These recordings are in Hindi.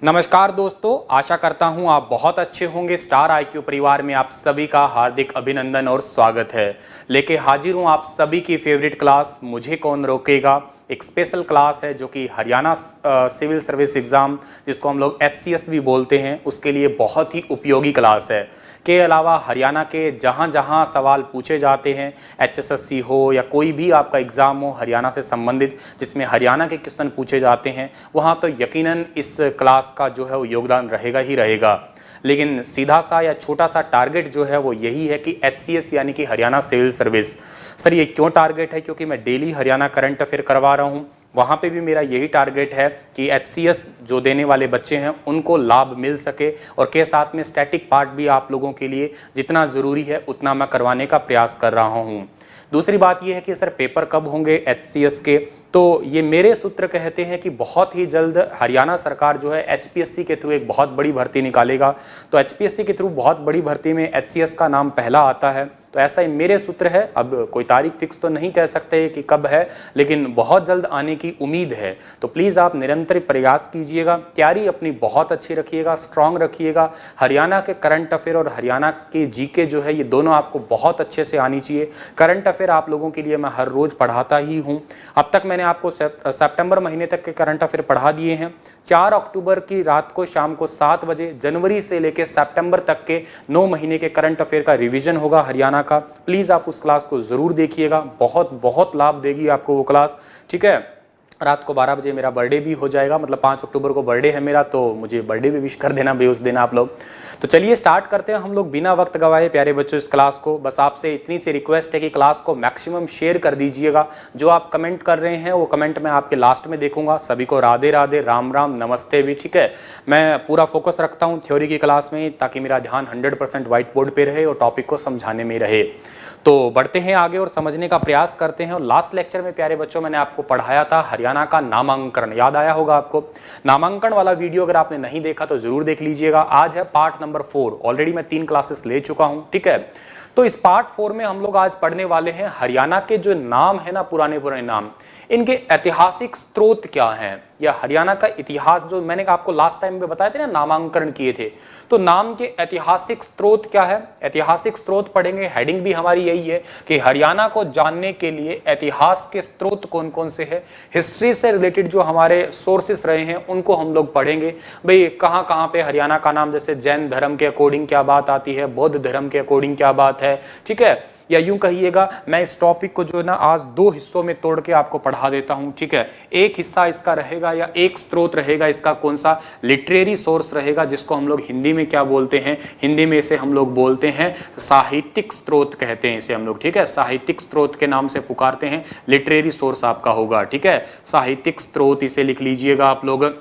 नमस्कार दोस्तों, आशा करता हूं आप बहुत अच्छे होंगे। स्टार आईक्यू परिवार में आप सभी का हार्दिक अभिनंदन और स्वागत है। लेके हाजिर हूं आप सभी की फेवरेट क्लास मुझे कौन रोकेगा। एक स्पेशल क्लास है जो कि हरियाणा सिविल सर्विस एग्ज़ाम, जिसको हम लोग SCS भी बोलते हैं, उसके लिए बहुत ही उपयोगी क्लास है। के अलावा हरियाणा के जहां जहां सवाल पूछे जाते हैं, HSSC हो या कोई भी आपका एग्ज़ाम हो हरियाणा से संबंधित जिसमें हरियाणा के क्वेश्चन पूछे जाते हैं, वहां तो यकीनन इस क्लास का जो है वो योगदान रहेगा ही रहेगा। लेकिन सीधा सा या छोटा सा टारगेट जो है वो यही है कि HCS यानी कि हरियाणा सिविल सर्विस। सर ये क्यों टारगेट है? क्योंकि मैं डेली हरियाणा करंट अफेयर करवा रहा हूँ, वहाँ पे भी मेरा यही टारगेट है कि HCS जो देने वाले बच्चे हैं उनको लाभ मिल सके, और के साथ में स्टैटिक पार्ट भी आप लोगों के लिए जितना ज़रूरी है उतना मैं करवाने का प्रयास कर रहा हूँ। दूसरी बात यह है कि सर पेपर कब होंगे HCS के, तो ये मेरे सूत्र कहते हैं कि बहुत ही जल्द हरियाणा सरकार जो है HPSC के थ्रू एक बहुत बड़ी भर्ती निकालेगा। तो HPSC के थ्रू बहुत बड़ी भर्ती में HCS का नाम पहला आता है, तो ऐसा ही मेरे सूत्र है। अब कोई तारीख फिक्स तो नहीं कह सकते कि कब है, लेकिन बहुत जल्द आने की उम्मीद है। तो प्लीज़ आप निरंतर प्रयास कीजिएगा, तैयारी अपनी बहुत अच्छी रखिएगा, स्ट्रांग रखिएगा। हरियाणा के करंट अफेयर और हरियाणा के GK जो है ये दोनों आपको बहुत अच्छे से आनी चाहिए। करंट अफेयर आप लोगों के लिए मैं हर रोज़ पढ़ाता ही हूँ। अब तक मैंने आपको सितंबर महीने तक के करंट अफेयर पढ़ा दिए हैं। 4 अक्टूबर की रात को शाम को 7 बजे जनवरी से लेकर सितंबर तक के 9 महीने के करंट अफेयर का रिवीजन होगा हरियाणा का। प्लीज़ आप उस क्लास को ज़रूर देखिएगा, बहुत बहुत लाभ देगी आपको वो क्लास। ठीक है, रात को 12 बजे मेरा बर्थडे भी हो जाएगा, मतलब 5 अक्टूबर को बर्थडे है मेरा, तो मुझे बर्थडे भी विश कर देना उस दिन आप लोग। तो चलिए स्टार्ट करते हैं हम लोग बिना वक्त गवाए प्यारे बच्चों इस क्लास को। बस आपसे इतनी सी रिक्वेस्ट है कि क्लास को मैक्सिमम शेयर कर दीजिएगा। जो आप कमेंट कर रहे हैं वो कमेंट मैं आपके लास्ट में देखूंगा। सभी को राधे राधे, राम राम, नमस्ते भी। ठीक है, मैं पूरा फोकस रखता हूँ थ्योरी की क्लास में ताकि मेरा ध्यान 100% व्हाइट बोर्ड पर रहे और टॉपिक को समझाने में रहे। तो बढ़ते हैं आगे और समझने का प्रयास करते हैं। और लास्ट लेक्चर में प्यारे बच्चों मैंने आपको पढ़ाया था हरियाणा का नामांकन, याद आया होगा आपको। नामांकन वाला वीडियो अगर आपने नहीं देखा तो जरूर देख लीजिएगा। आज है पार्ट नंबर 4। ऑलरेडी मैं 3 क्लासेस ले चुका हूं। ठीक है, तो इस पार्ट 4 में हम लोग आज पढ़ने वाले हैं हरियाणा के जो नाम है ना, पुराने पुराने नाम, इनके ऐतिहासिक स्रोत क्या हैं, या हरियाणा का इतिहास जो मैंने आपको लास्ट टाइम में बताए थे ना, नामांकन किए थे, तो नाम के ऐतिहासिक स्रोत क्या है। ऐतिहासिक स्रोत पढ़ेंगे। हेडिंग भी हमारी यही है कि हरियाणा को जानने के लिए इतिहास के स्रोत कौन कौन से हैं, हिस्ट्री से रिलेटेड जो हमारे सोर्सेस रहे हैं उनको हम लोग पढ़ेंगे। भाई कहाँ कहाँ पे हरियाणा का नाम, जैसे जैन धर्म के अकॉर्डिंग क्या बात आती है, बौद्ध धर्म के अकॉर्डिंग क्या बात है। ठीक है, या यूं कहिएगा मैं इस टॉपिक को जो है ना आज 2 हिस्सों में तोड़ के आपको पढ़ा देता हूं। ठीक है, एक हिस्सा इसका रहेगा या एक स्रोत रहेगा इसका कौन सा, लिटरेरी सोर्स रहेगा, जिसको हम लोग हिंदी में क्या बोलते हैं, हिंदी में इसे हम लोग बोलते हैं साहित्यिक स्रोत कहते हैं इसे हम लोग। ठीक है, साहित्यिक स्रोत के नाम से पुकारते हैं, लिटरेरी सोर्स आपका होगा। ठीक है, साहित्यिक स्रोत इसे लिख लीजिएगा आप लोग।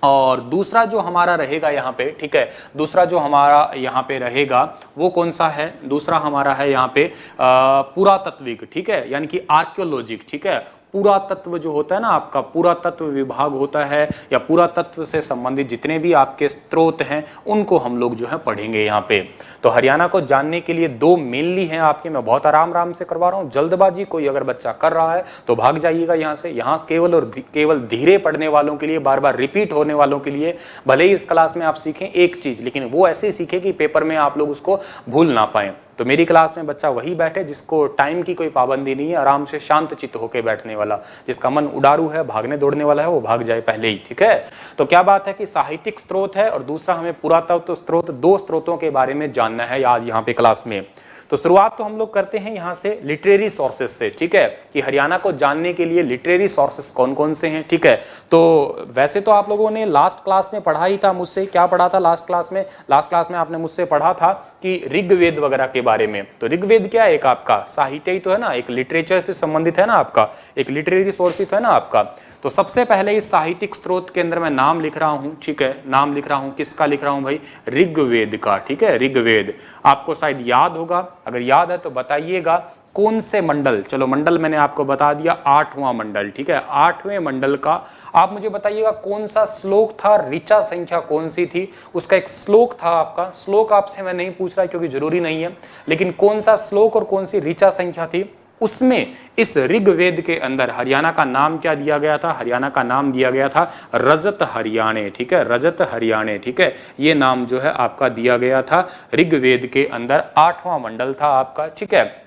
और दूसरा जो हमारा रहेगा यहाँ पे, ठीक है, दूसरा जो हमारा यहाँ पे रहेगा वो कौन सा है, दूसरा हमारा है यहाँ पे पुरातत्विक। ठीक है, यानी कि आर्कियोलॉजिक। ठीक है, पुरातत्व जो होता है ना आपका, पुरातत्व विभाग होता है, या पुरातत्व से संबंधित जितने भी आपके स्रोत हैं उनको हम लोग जो है पढ़ेंगे यहाँ पे। तो हरियाणा को जानने के लिए 2 मेनली हैं आपके, मैं बहुत आराम से करवा रहा हूँ। जल्दबाजी कोई अगर बच्चा कर रहा है तो भाग जाइएगा यहाँ से। यहाँ केवल और केवल धीरे पढ़ने वालों के लिए, बार बार रिपीट होने वालों के लिए, भले ही इस क्लास में आप सीखें एक चीज, लेकिन वो ऐसे सीखें कि पेपर में आप लोग उसको भूल ना पाएं। तो मेरी क्लास में बच्चा वही बैठे जिसको टाइम की कोई पाबंदी नहीं है, आराम से शांत चित्त होकर बैठने वाला, जिसका मन उडारू है, भागने दौड़ने वाला है, वो भाग जाए पहले ही। ठीक है, तो क्या बात है कि साहित्यिक स्रोत है और दूसरा हमें पुरातत्व स्रोत, 2 स्रोतों के बारे में जानना है आज यहाँ पे क्लास में। तो शुरुआत तो हम लोग करते हैं यहाँ से लिटरेरी सोर्सेस से। ठीक है, कि हरियाणा को जानने के लिए लिटरेरी सोर्सेस कौन कौन से हैं। ठीक है, तो वैसे तो आप लोगों ने लास्ट क्लास में पढ़ा ही था मुझसे, क्या पढ़ा था लास्ट क्लास में? लास्ट क्लास में आपने मुझसे पढ़ा था कि ऋग्वेद वगैरह के बारे में। तो ऋग्वेद क्या है, एक आपका साहित्य ही तो है ना, एक लिटरेचर से संबंधित है ना आपका, एक लिटरेरी सोर्स ही तो है ना आपका। तो सबसे पहले इस साहित्यिक स्रोत के अंदर मैं नाम लिख रहा हूं। ठीक है, नाम लिख रहा हूं, किसका लिख रहा हूं भाई, ऋग्वेद का। ठीक है, ऋग्वेद आपको शायद याद होगा, अगर याद है तो बताइएगा कौन से मंडल, चलो मंडल मैंने आपको बता दिया, 8वां मंडल। ठीक है, 8वें मंडल का आप मुझे बताइएगा कौन सा श्लोक था, ऋचा संख्या कौन सी थी, उसका एक श्लोक था आपका। श्लोक आपसे मैं नहीं पूछ रहा क्योंकि जरूरी नहीं है, लेकिन कौन सा श्लोक और कौन सी ऋचा संख्या थी उसमें इस ऋग्वेद के अंदर हरियाणा का नाम क्या दिया गया था? हरियाणा का नाम दिया गया था रजत हरियाणे, ठीक है, रजत हरियाणे, ठीक है, ये नाम जो है आपका दिया गया था ऋग्वेद के अंदर, 8वां मंडल था आपका, ठीक है,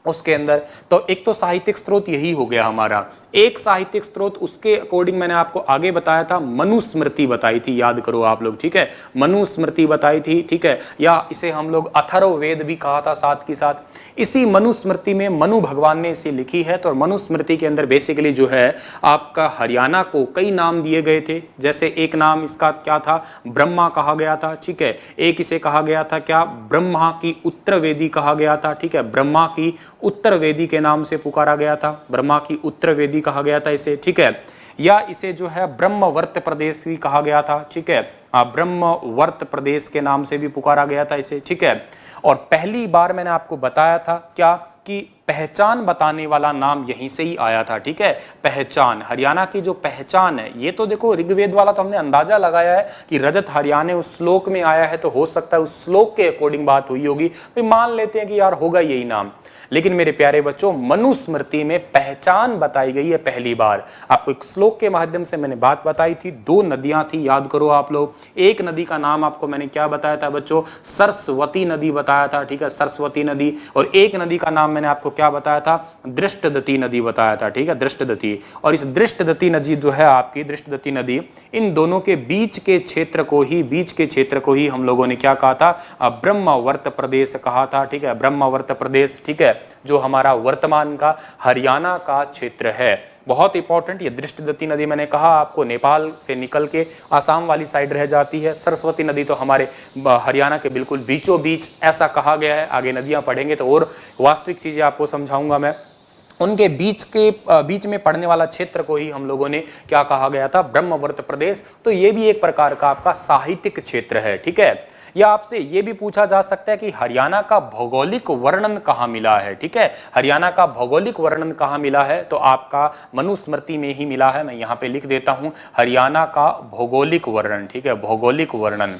उसके अंदर। तो एक तो साहित्यिक स्रोत यही हो गया हमारा। एक साहित्यिक स्रोत उसके अकॉर्डिंग मैंने आपको आगे बताया था, मनुस्मृति बताई थी, याद करो आप लोग, ठीक है, मनुस्मृति बताई थी, ठीक है, या इसे हम लोग अथर्ववेद भी कहा था साथ के साथ। इसी मनुस्मृति में मनु भगवान ने इसे लिखी है। तो मनुस्मृति के अंदर बेसिकली जो है आपका हरियाणा को कई नाम दिए गए थे। जैसे एक नाम इसका क्या था? ब्रह्मा कहा गया था, ठीक है, एक इसे कहा गया था क्या? ब्रह्मा की उत्तरवेदी कहा गया था, ठीक है, ब्रह्मा की उत्तरवेदी के नाम से पुकारा गया था, ब्रह्मा की उत्तरवेदी कहा गया था इसे, ठीक है, या इसे जो है ब्रह्मवर्त प्रदेश भी कहा गया था, ठीक है, ब्रह्मवर्त प्रदेश के नाम से भी पुकारा गया था इसे, ठीक है। और पहली बार मैंने आपको बताया था क्या कि पहचान बताने वाला नाम यहीं से ही आया था, ठीक है, पहचान, हरियाणा की जो पहचान है, ये तो देखो ऋग्वेद वाला तो हमने अंदाजा लगाया है कि रजत हरियाणे उस श्लोक में आया है, तो हो सकता है उस श्लोक के अकॉर्डिंग बात हुई होगी, तो मान लेते हैं कि यार होगा यही नाम। लेकिन मेरे प्यारे बच्चों, मनुस्मृति में पहचान बताई गई है पहली बार। आपको एक श्लोक के माध्यम से मैंने बात बताई थी, 2 नदियां थी, याद करो आप लोग। एक नदी का नाम आपको मैंने क्या बताया था बच्चों? सरस्वती नदी बताया था, ठीक है, सरस्वती नदी। और एक नदी का नाम मैंने आपको क्या बताया था? दृष्टदती नदी बताया था, ठीक है, दृष्टदती। और इस दृष्टदती नदी जो है आपकी, दृष्टदती नदी, इन दोनों के बीच के क्षेत्र को ही हम लोगों ने क्या कहा था? ब्रह्मवर्त प्रदेश कहा था, ठीक है, ब्रह्मवर्त प्रदेश, ठीक है, जो हमारा वर्तमान का हरियाणा का क्षेत्र है। बहुत इंपॉर्टेंट, ये दृष्टदती नदी मैंने कहा आपको नेपाल से निकल के आसाम वाली साइड रह जाती है। सरस्वती नदी तो हमारे हरियाणा के बिल्कुल बीचों बीच ऐसा कहा गया है। आगे नदियां पढ़ेंगे तो और वास्तविक चीजें आपको समझाऊंगा मैं। उनके बीच में पड़ने वाला क्षेत्र को ही हम लोगों ने क्या कहा गया था? ब्रह्मवर्त प्रदेश। तो ये भी एक प्रकार का आपका साहित्यिक क्षेत्र है, ठीक है। या आपसे ये भी पूछा जा सकता है कि हरियाणा का भौगोलिक वर्णन कहाँ मिला है, ठीक है, हरियाणा का भौगोलिक वर्णन कहाँ मिला है? तो आपका मनुस्मृति में ही मिला है। मैं यहाँ पे लिख देता हूँ, हरियाणा का भौगोलिक वर्णन, ठीक है, भौगोलिक वर्णन,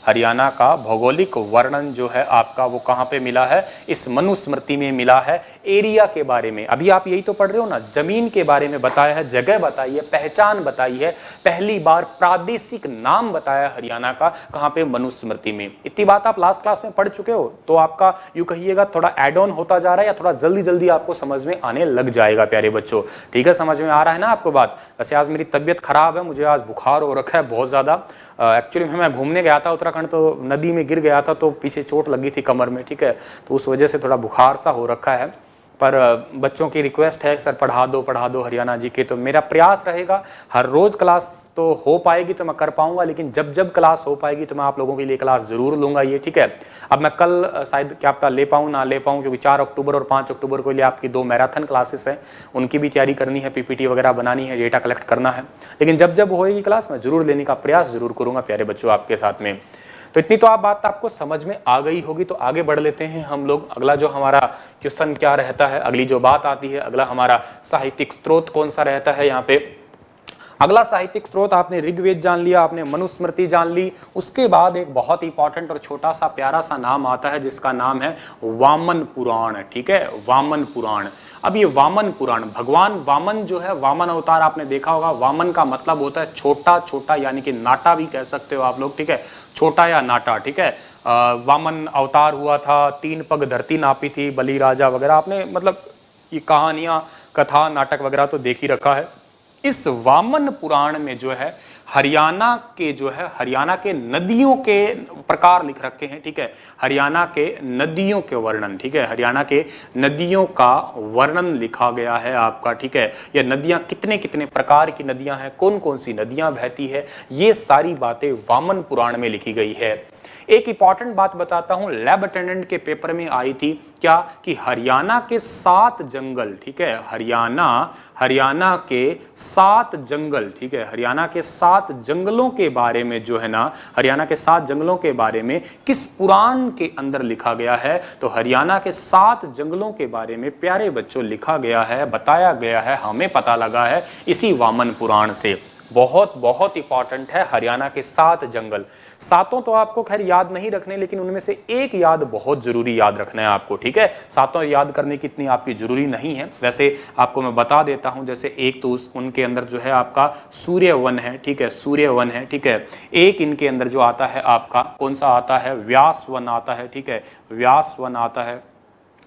हरियाणा का भौगोलिक वर्णन जो है आपका वो कहाँ पे मिला है? इस मनुस्मृति में मिला है। एरिया के बारे में अभी आप यही तो पढ़ रहे हो ना, जमीन के बारे में बताया है, जगह बताई है, पहचान बताई है, पहली बार प्रादेशिक नाम बताया हरियाणा का, कहाँ पे? मनुस्मृति में। इतनी बात आप लास्ट क्लास में पढ़ चुके हो, तो आपका यूं कहिएगा थोड़ा एड ऑन होता जा रहा है, या थोड़ा जल्दी जल्दी आपको समझ में आने लग जाएगा प्यारे बच्चों, ठीक है, समझ में आ रहा है ना आपको बात? वैसे आज मेरी तबियत खराब है, मुझे आज बुखार हो रखा है बहुत ज्यादा। एक्चुअली मैं घूमने गया था उत्तराखंड, तो नदी में गिर गया था, तो पीछे चोट लगी थी कमर में, ठीक है, तो उस वजह से थोड़ा बुखार सा हो रखा है। पर बच्चों की रिक्वेस्ट है, सर पढ़ा दो हरियाणा जी के। तो मेरा प्रयास रहेगा, हर रोज क्लास तो हो पाएगी तो मैं कर पाऊंगा, लेकिन जब जब क्लास हो पाएगी तो मैं आप लोगों के लिए क्लास जरूर लूंगा ये, ठीक है। अब मैं कल शायद क्या पता ले पाऊँ ना ले पाऊँ, क्योंकि 4 अक्टूबर और 5 अक्टूबर को लिए आपकी 2 मैराथन क्लासेस हैं, उनकी भी तैयारी करनी है, पीपीटी वगैरह बनानी है, डेटा कलेक्ट करना है। लेकिन जब जब होएगी क्लास मैं जरूर लेने का प्रयास जरूर करूंगा प्यारे बच्चों आपके साथ में। तो इतनी तो आप बात आपको समझ में आ गई होगी। तो आगे बढ़ लेते हैं हम लोग। अगला जो हमारा क्वेश्चन क्या रहता है, अगली जो बात आती है, अगला हमारा साहित्यिक स्रोत कौन सा रहता है यहाँ पे? अगला साहित्यिक स्रोत आपने ऋग्वेद जान लिया, आपने मनुस्मृति जान ली। उसके बाद एक बहुत इंपॉर्टेंट और छोटा सा प्यारा सा नाम आता है जिसका नाम है वामन पुराण, ठीक है, वामन पुराण। अब ये वामन पुराण, भगवान वामन जो है, वामन अवतार आपने देखा होगा। वामन का मतलब होता है छोटा छोटा, यानी कि नाटा भी कह सकते हो आप लोग, ठीक है, छोटा या नाटा, ठीक है। वामन अवतार हुआ था, 3 पग धरती नापी थी, बलि राजा वगैरह, आपने मतलब ये कहानियां, कथा, नाटक वगैरह तो देख ही रखा है। इस वामन पुराण में जो है हरियाणा के जो है, हरियाणा के नदियों के प्रकार लिख रखे हैं, ठीक है, हरियाणा के नदियों के वर्णन, ठीक है, हरियाणा के नदियों का वर्णन लिखा गया है आपका, ठीक है। ये नदियां कितने कितने प्रकार की नदियां हैं, कौन कौन सी नदियां बहती है, ये सारी बातें वामन पुराण में लिखी गई है। एक इंपॉर्टेंट बात बताता हूं, लैब अटेंडेंट के पेपर में आई थी क्या, कि हरियाणा के 7 जंगल, ठीक है, हरियाणा के 7 जंगल, ठीक है, हरियाणा के 7 जंगलों के बारे में जो है ना, हरियाणा के 7 जंगलों के बारे में किस पुराण के अंदर लिखा गया है? तो हरियाणा के 7 जंगलों के बारे में प्यारे बच्चों लिखा गया है, बताया गया है, हमें पता लगा है इसी वामन पुराण से। बहुत बहुत इंपॉर्टेंट है हरियाणा के 7 जंगल। सातों तो आपको खैर याद नहीं रखने, लेकिन उनमें से एक याद बहुत जरूरी याद रखना है आपको, ठीक है। सातों याद करने की इतनी आपकी जरूरी नहीं है, वैसे आपको मैं बता देता हूं। जैसे एक तो उनके अंदर जो है आपका सूर्य वन है, ठीक है, सूर्य वन है, ठीक है। एक इनके अंदर जो आता है आपका कौन सा आता है, व्यास वन आता है, ठीक है, व्यास वन आता है।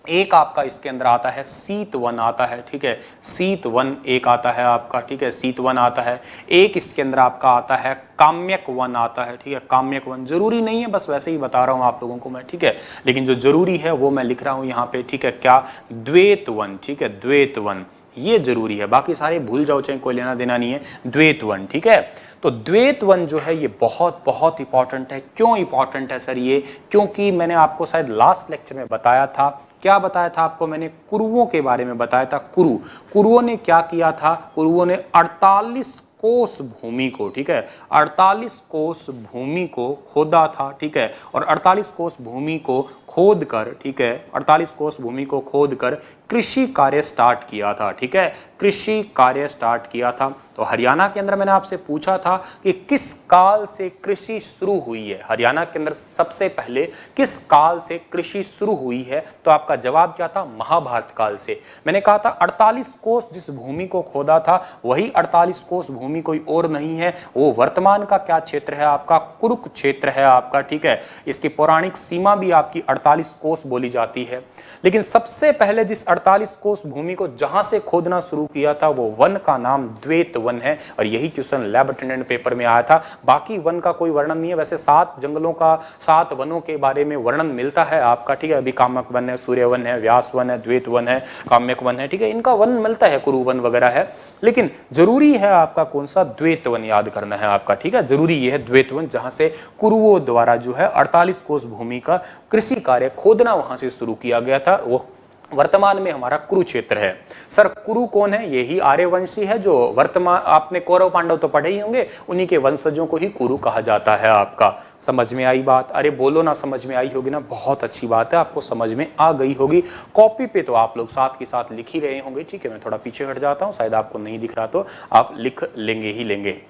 एक आपका इसके अंदर आता है शीत वन आता है, ठीक है, शीत वन एक आता है आपका, ठीक है, शीत वन आता है। एक इसके अंदर आपका आता है काम्यक वन आता है, ठीक है, काम्यक वन। जरूरी नहीं है, बस वैसे ही बता रहा हूं आप लोगों को मैं, ठीक है, लेकिन जो जरूरी है वो मैं लिख रहा हूं यहाँ पे, ठीक है। क्या, द्वैत वन, ठीक है, द्वैत वन, ये जरूरी है, बाकी सारे भूल जाओ, चाहे कोई लेना देना नहीं है। द्वैत वन, ठीक है। तो द्वैत वन जो है ये बहुत बहुत इंपॉर्टेंट है। क्यों इंपॉर्टेंट है सर ये? क्योंकि मैंने आपको शायद लास्ट लेक्चर में बताया था, क्या बताया था आपको मैंने, कुरुओं के बारे में बताया था। कुरुओं ने क्या किया था, कुरुओं ने 48 कोस भूमि को, ठीक है, 48 कोस भूमि को खोदा था, ठीक है, और 48 कोस भूमि को खोद कर, ठीक है, 48 कोस भूमि को खोद कर कृषि कार्य स्टार्ट किया था, ठीक है, कृषि कार्य स्टार्ट किया था। तो हरियाणा के अंदर मैंने आपसे पूछा था कि किस काल से कृषि शुरू हुई है, हरियाणा के अंदर सबसे पहले किस काल से कृषि शुरू हुई है, तो आपका जवाब क्या था, महाभारत काल से। मैंने कहा था 48 कोस जिस भूमि को खोदा था वही 48 कोस भूमि कोई और नहीं है, वो वर्तमान का क्या क्षेत्र है आपका, कुरुक्षेत्र है आपका, ठीक है। इसकी पौराणिक सीमा भी आपकी 48 कोस बोली जाती है। लेकिन सबसे पहले जिस 48 कोस भूमि को जहां से खोदना शुरू किया था वो वन का नाम द्वैत वन है, और यही क्वेश्चन लैब अटेंडेंट पेपर में आया था। बाकी वन का कोई वर्णन नहीं है, वैसे 7 जंगलों का, 7 वनों के बारे में वर्णन मिलता है आपका, ठीक है। अभी कामक वन है, सूर्य वन है, व्यास वन है, द्वैत वन है, काम्यक वन है, ठीक है, इनका वन मिलता है, कुरु वन वगैरह है। लेकिन जरूरी है आपका कौन सा, द्वैत वन याद करना है आपका, ठीक है। जरूरी ये है द्वैत वन, जहां से कुरुओं द्वारा जो है 48 कोस भूमि का कृषि कार्य खोदना वहां से शुरू किया गया था, वो वर्तमान में हमारा कुरुक्षेत्र है। सर कुरु कौन है? यही आर्यवंशी है, जो वर्तमान, आपने कौरव पांडव तो पढ़े ही होंगे, उन्हीं के वंशजों को ही कुरु कहा जाता है आपका। समझ में आई बात? अरे बोलो ना, समझ में आई होगी ना, बहुत अच्छी बात है, आपको समझ में आ गई होगी। कॉपी पे तो आप लोग साथ के साथ लिख ही रहे होंगे, ठीक है। मैं थोड़ा पीछे हट जाता हूँ, शायद आपको नहीं दिख रहा तो आप लिख लेंगे ही लेंगे।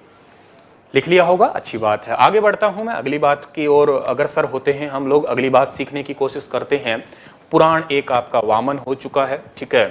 लिख लिया होगा, अच्छी बात है। आगे बढ़ता हूं मैं अगली बात की ओर अग्रसर होते हैं हम लोग, अगली बात सीखने की कोशिश करते हैं। पुराण एक आपका वामन हो चुका है, ठीक है।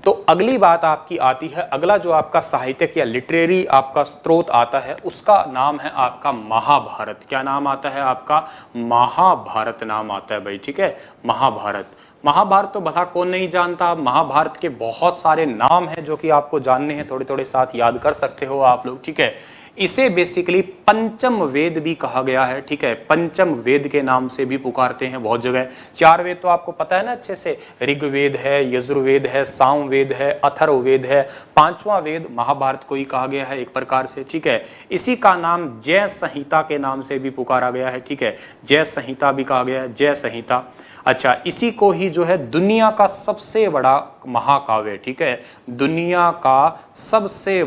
तो अगली बात आपकी आती है, अगला जो आपका साहित्यिक या लिटरेरी आपका स्रोत आता है उसका नाम है आपका महाभारत। क्या नाम आता है आपका? महाभारत नाम आता है भाई, ठीक है, महाभारत। महाभारत तो भला कौन नहीं जानता। महाभारत के बहुत सारे नाम हैं जो कि आपको जानने हैं, थोड़े थोड़े साथ याद कर सकते हो आप लोग, ठीक है। इसे बेसिकली पंचम वेद भी कहा गया है, ठीक है, पंचम वेद के नाम से भी पुकारते हैं बहुत जगह। 4 वेद तो आपको पता है ना अच्छे से, ऋग्वेद है, यजुर्वेद है, सामवेद है, अथर्ववेद है। 5वां वेद महाभारत को ही कहा गया है एक प्रकार से, ठीक है। इसी का नाम जय संहिता के नाम से भी पुकारा गया है, ठीक है, जय संहिता भी कहा गया है, जय संहिता। अच्छा, इसी को ही जो है दुनिया का सबसे बड़ा महाकाव्य, ठीक है, दुनिया का सबसे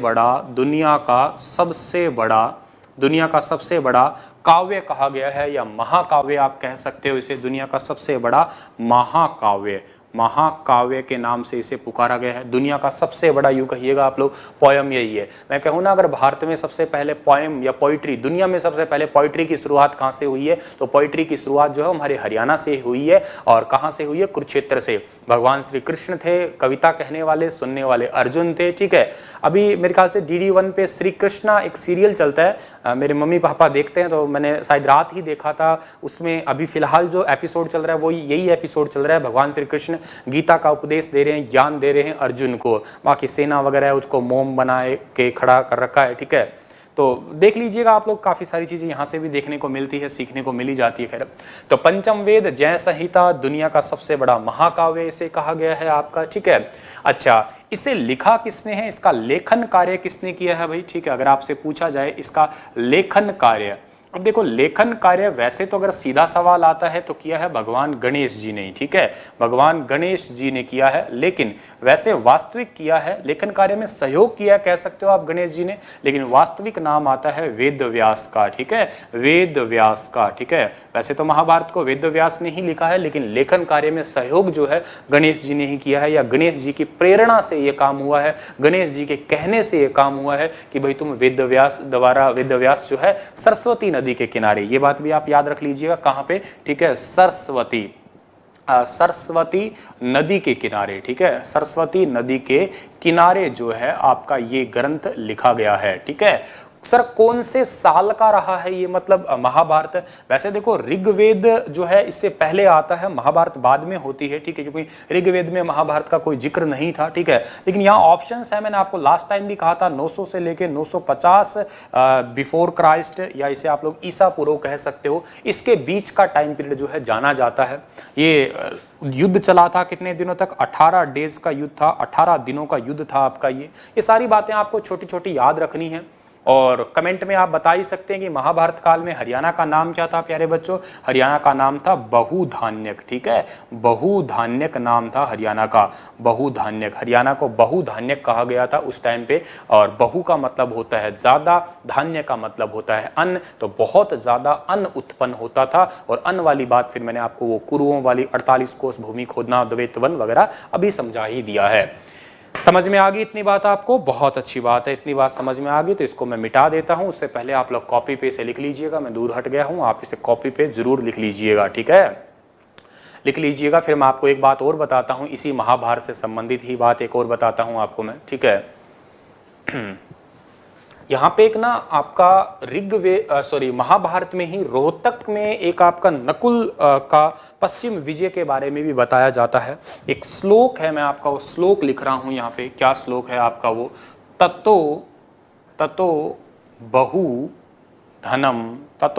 बड़ा काव्य कहा गया है, या महाकाव्य आप कह सकते हो इसे, दुनिया का सबसे बड़ा महाकाव्य, महाकाव्य के नाम से इसे पुकारा गया है। दुनिया का सबसे बड़ा, यूं कहिएगा आप लोग, पोयम यही है। मैं कहूँ ना, अगर भारत में सबसे पहले पोयम या पोइट्री, दुनिया में सबसे पहले पोइट्री की शुरुआत कहाँ से हुई है, तो पोइट्री की शुरुआत जो है हमारे हरियाणा से हुई है। और कहाँ से हुई है? कुरुक्षेत्र से। भगवान श्री कृष्ण थे, कविता कहने वाले, सुनने वाले अर्जुन थे, ठीक है। अभी मेरे ख्याल से DD1 पे श्री कृष्णा एक सीरियल चलता है, मेरे मम्मी पापा देखते हैं, तो मैंने शायद रात ही देखा था। उसमें अभी फिलहाल जो एपिसोड चल रहा है वो यही एपिसोड चल रहा है, भगवान श्री कृष्ण गीता का उपदेश दे रहे हैं, ज्ञान दे रहे हैं अर्जुन को। बाकी सेना वगैरह है उसको मोम बनाए के खड़ा कर रखा है, ठीक है। तो देख लीजिएगा आप लोग, काफी सारी चीजें यहाँ से भी देखने को मिलती है, सीखने को मिली जाती है। खैर, तो पंचम वेद, जय संहिता, दुनिया का सबसे बड़ा महाकाव्य इसे कहा गया है आपका, ठीक है। अच्छा, इसे लिखा किसने है, इसका लेखन कार्य किसने किया है भाई, ठीक है। अगर आपसे पूछा जाए इसका लेखन कार्य, अब देखो लेखन कार्य वैसे तो अगर सीधा सवाल आता है तो किया है भगवान गणेश जी ने, ठीक है, भगवान गणेश जी ने किया है, लेकिन वैसे वास्तविक किया है लेखन कार्य में सहयोग किया कह सकते हो आप गणेश जी ने, लेकिन वास्तविक नाम आता है वेद व्यास का, ठीक है, वेद व्यास का, ठीक है। वैसे तो महाभारत को वेद व्यास ने ही लिखा है, लेकिन लेखन कार्य में सहयोग जो है गणेश जी ने ही किया है, या गणेश जी की प्रेरणा से ये काम हुआ है, गणेश जी के कहने से ये काम हुआ है कि भाई तुम वेद व्यास द्वारा, वेद व्यास जो है सरस्वती नदी के किनारे, ये बात भी आप याद रख लीजिएगा, कहां पे, ठीक है, सरस्वती नदी के किनारे, ठीक है, सरस्वती नदी के किनारे जो है आपका ये ग्रंथ लिखा गया है, ठीक है। सर कौन से साल का रहा है ये, मतलब महाभारत, वैसे देखो ऋग्वेद जो है इससे पहले आता है, महाभारत बाद में होती है, ठीक है, क्योंकि ऋग्वेद में महाभारत का कोई जिक्र नहीं था, ठीक है। लेकिन यहाँ ऑप्शंस है, मैंने आपको लास्ट टाइम भी कहा था 900 से लेके 950 बिफोर क्राइस्ट, या इसे आप लोग ईसा पूर्व कह सकते हो, इसके बीच का टाइम पीरियड जो है जाना जाता है। ये युद्ध चला था कितने दिनों तक, 18 डेज का युद्ध था, 18 दिनों का युद्ध था आपका। ये सारी बातें आपको छोटी छोटी याद रखनी है, और कमेंट में आप बता ही सकते हैं कि महाभारत काल में हरियाणा का नाम क्या था प्यारे बच्चों, हरियाणा का नाम था बहुधान्यक, ठीक है, बहुधान्यक नाम था हरियाणा का, बहुधान्यक, हरियाणा को बहुधान्यक कहा गया था उस टाइम पे। और बहु का मतलब होता है ज्यादा, धान्य का मतलब होता है अन्न, तो बहुत ज्यादा अन्न उत्पन्न होता था। और अन्न वाली बात फिर मैंने आपको वो कुरुओं वाली 48 कोस भूमि खोदना, द्वैत वन वगैरह अभी समझा ही दिया है। समझ में आ गई इतनी बात आपको, बहुत अच्छी बात है, इतनी बात समझ में आ गई, तो इसको मैं मिटा देता हूं। उससे पहले आप लोग कॉपी पे से लिख लीजिएगा, मैं दूर हट गया हूं, आप इसे कॉपी पे जरूर लिख लीजिएगा, ठीक है, लिख लीजिएगा। फिर मैं आपको एक बात और बताता हूं, इसी महाभारत से संबंधित ही बात एक और बताता हूं आपको मैं, ठीक है। यहाँ पे एक ना आपका महाभारत में ही रोहतक में एक आपका नकुल का पश्चिम विजय के बारे में भी बताया जाता है। एक श्लोक है, मैं आपका वो श्लोक लिख रहा हूँ यहाँ पे, क्या श्लोक है आपका वो, ततो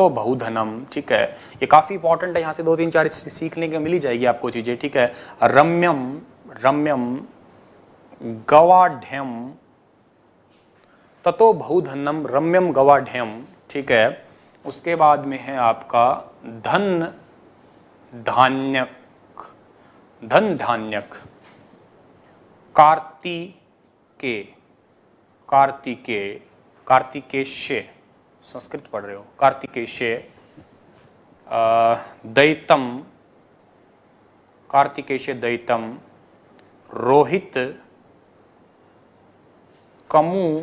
बहुधनम, ठीक है, ये काफी इंपॉर्टेंट है, यहाँ से 2-3-4 सीखने के मिल ही जाएगी आपको चीजें, ठीक है। रम्यम गवाढ्यम ततो बहुधनम रम्यम गवाढ्यम, ठीक है। उसके बाद में है आपका धन धान्यक कार्तिकेय, संस्कृत पढ़ रहे हो, कार्तिकेय दैतम रोहित कमु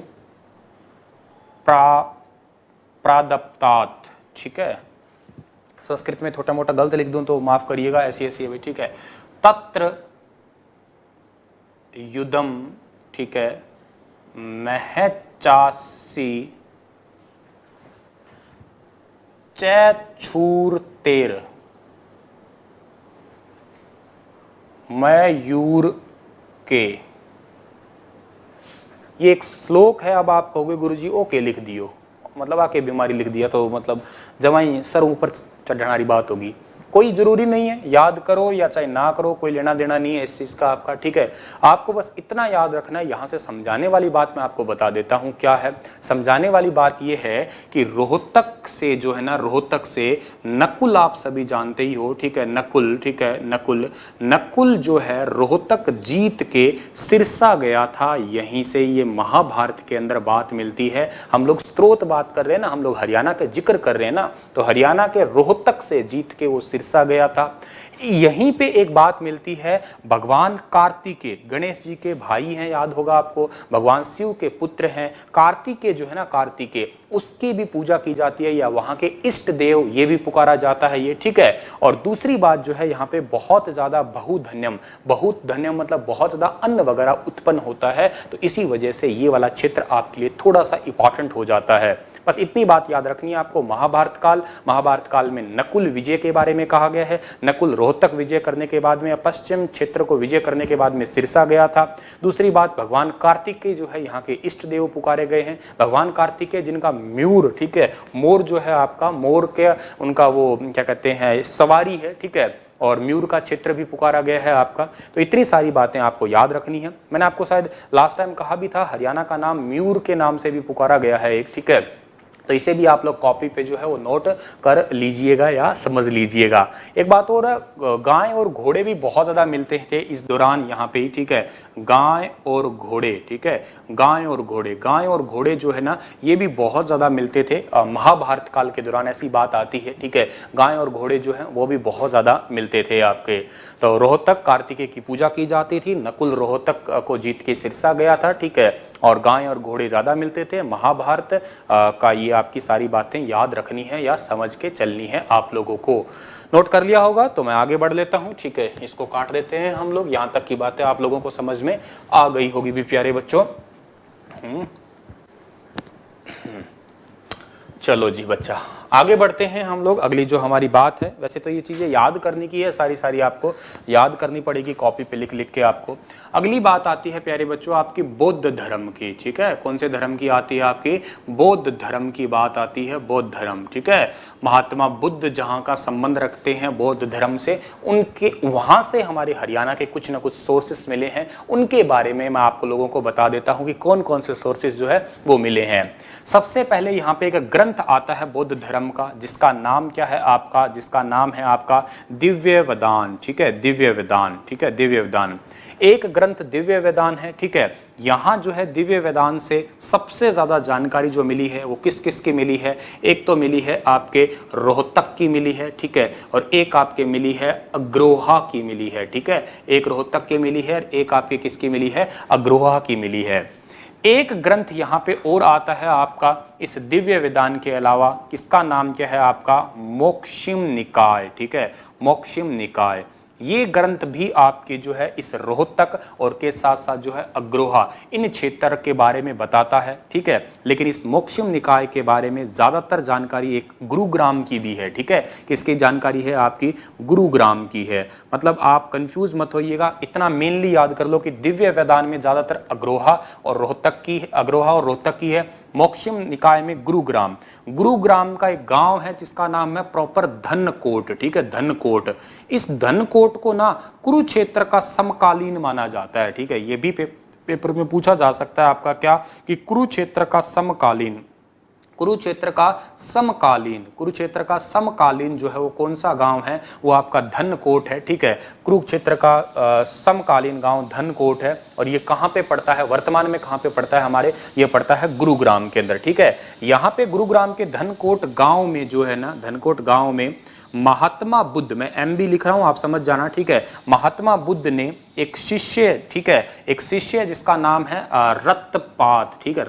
प्रादप्तात, ठीक है, संस्कृत में छोटा मोटा गलत लिख दूं तो माफ करिएगा, ऐसी है भाई, ठीक है। तत्र युद्धम, ठीक है, महचासी चैछूरतेर मयूर के, ये एक श्लोक है। अब आप कहोगे गुरुजी ओके लिख दियो, मतलब आके बीमारी लिख दिया तो मतलब जवाई सर ऊपर चढ़ाने बात होगी, कोई जरूरी नहीं है, याद करो या चाहे ना करो, कोई लेना देना नहीं है इस चीज का आपका, ठीक है। आपको बस इतना याद रखना है। यहाँ से समझाने वाली बात मैं आपको बता देता हूँ क्या है। समझाने वाली बात यह है कि रोहतक से जो है ना, रोहतक से नकुल आप सभी जानते ही हो, ठीक है, नकुल, ठीक है, नकुल जो है रोहतक जीत के सिरसा गया था, यहीं से ये महाभारत के अंदर बात मिलती है। हम लोग स्त्रोत बात कर रहे हैं ना, हम लोग हरियाणा का जिक्र कर रहे हैं ना, तो हरियाणा के रोहतक से जीत के वो सिरसा गया था। यहीं पे एक बात मिलती है, भगवान कार्तिकेय गणेश जी के भाई हैं, याद होगा आपको, भगवान शिव के पुत्र हैं। कार्तिकेय जो है ना, कार्तिकेय, उसकी भी पूजा की जाती है, या वहां के इष्ट देव ये भी पुकारा जाता है ये, ठीक है। और दूसरी बात जो है, यहाँ पे बहुत ज्यादा बहुधन्यम मतलब बहुत ज्यादा अन्न वगैरह उत्पन्न होता है, तो इसी वजह से ये वाला क्षेत्र आपके लिए थोड़ा सा इंपॉर्टेंट हो जाता है। बस इतनी बात याद रखनी है आपको। महाभारत काल में नकुल विजय के बारे में कहा गया है। नकुल रोहतक विजय करने के बाद में, पश्चिम क्षेत्र को विजय करने के बाद में सिरसा गया था। दूसरी बात, भगवान कार्तिकेय जो है यहाँ के इष्ट देव पुकारे गए हैं। भगवान कार्तिकेय जिनका म्यूर, ठीक है, मोर जो है आपका, मोर के उनका वो क्या कहते हैं सवारी है, ठीक है, और म्यूर का क्षेत्र भी पुकारा गया है आपका। तो इतनी सारी बातें आपको याद रखनी है। मैंने आपको शायद लास्ट टाइम कहा भी था, हरियाणा का नाम म्यूर के नाम से भी पुकारा गया है एक, ठीक है। तो इसे भी आप लोग कॉपी पे जो है वो नोट कर लीजिएगा या समझ लीजिएगा। एक बात और, गाय और घोड़े भी बहुत ज़्यादा मिलते थे इस दौरान यहाँ पे, ठीक है, गाय और घोड़े, ठीक है, गाय और घोड़े जो है ना ये भी बहुत ज़्यादा मिलते थे महाभारत काल के दौरान, ऐसी बात आती है, ठीक है, गाय और घोड़े जो हैं वो भी बहुत ज़्यादा मिलते थे आपके। तो रोहतक कार्तिकेय की पूजा की जाती थी, नकुल रोहतक को जीत के सिरसा गया था, ठीक है, और गाय और घोड़े ज़्यादा मिलते थे। महाभारत का ये आपकी सारी बातें याद रखनी है या समझ के चलनी है आप लोगों को। नोट कर लिया होगा तो मैं आगे बढ़ लेता हूँ, ठीक है, इसको काट देते हैं हम लोग। यहाँ तक की बातें आप लोगों को समझ में आ गई होगी भी प्यारे बच्चों। चलो जी बच्चा, आगे बढ़ते हैं हम लोग। अगली जो हमारी बात है, वैसे तो ये चीज़ें याद करने की है, सारी आपको याद करनी पड़ेगी कॉपी पे लिख लिख के आपको। अगली बात आती है प्यारे बच्चों आपकी बौद्ध धर्म की, ठीक है। कौन से धर्म की आती है आपकी? बौद्ध धर्म की बात आती है, बौद्ध धर्म, ठीक है। महात्मा बुद्ध जहाँ का संबंध रखते हैं बौद्ध धर्म से, उनके वहाँ से हमारे हरियाणा के कुछ ना कुछ सोर्सेस मिले हैं, उनके बारे में मैं आपको लोगों को बता देता हूँ कि कौन कौन से सोर्सेस जो है वो मिले हैं। सबसे पहले यहाँ पे एक ग्रंथ आता है बौद्ध धर्म का, जिसका नाम क्या है आपका? जिसका नाम है आपका दिव्य वेदान, ठीक है, दिव्य वेदान, ठीक है, दिव्य वेदान। एक ग्रंथ दिव्य वेदान है, ठीक है। यहाँ जो है दिव्य वेदान से सबसे ज़्यादा जानकारी जो मिली है वो किस किस की मिली है? एक तो मिली है आपके रोहतक की मिली है, ठीक है, और एक आपके मिली है अग्रोहा की मिली है, ठीक है। एक रोहतक की मिली है, एक आपके किसकी मिली है? अग्रोहा की मिली है। एक ग्रंथ यहाँ पे और आता है आपका इस दिव्य वेदान के अलावा, किसका नाम क्या है आपका? मोक्षिम निकाय, ठीक है, मोक्षिम निकाय। ये ग्रंथ भी आपके जो है इस रोहतक और के साथ साथ जो है अग्रोहा, इन क्षेत्र के बारे में बताता है, ठीक है। लेकिन इस मोक्षिम निकाय के बारे में ज़्यादातर जानकारी एक गुरुग्राम की भी है, ठीक है। किसकी जानकारी है आपकी? गुरुग्राम की है। मतलब आप कंफ्यूज मत होइएगा, इतना मेनली याद कर लो कि दिव्य वेदान में ज़्यादातर अग्रोहा और रोहतक की, अग्रोहा और रोहतक की है। मोक्षिम निकाय में गुरुग्राम, गुरुग्राम का एक गांव है जिसका नाम है प्रॉपर धनकोट, ठीक है, धनकोट। इस धनकोट को ना कुरुक्षेत्र का समकालीन माना जाता है, ठीक है। ये भी पेपर में पूछा जा सकता है आपका क्या, कि कुरुक्षेत्र का समकालीन, कुरुक्षेत्र का समकालीन जो है वो कौन सा गांव है? वो आपका धनकोट है, ठीक है। कुरुक्षेत्र का समकालीन गांव धनकोट है, और ये कहाँ पे पड़ता है? वर्तमान में कहाँ पे पड़ता है हमारे? ये पड़ता है गुरुग्राम के अंदर, ठीक है। यहाँ पे गुरुग्राम के धनकोट गांव में जो है ना, धनकोट गांव में महात्मा बुद्ध, मैं MB लिख रहा हूं, आप समझ जाना, ठीक है। महात्मा बुद्ध ने एक शिष्य, ठीक है, एक शिष्य जिसका नाम है रथपात, ठीक है,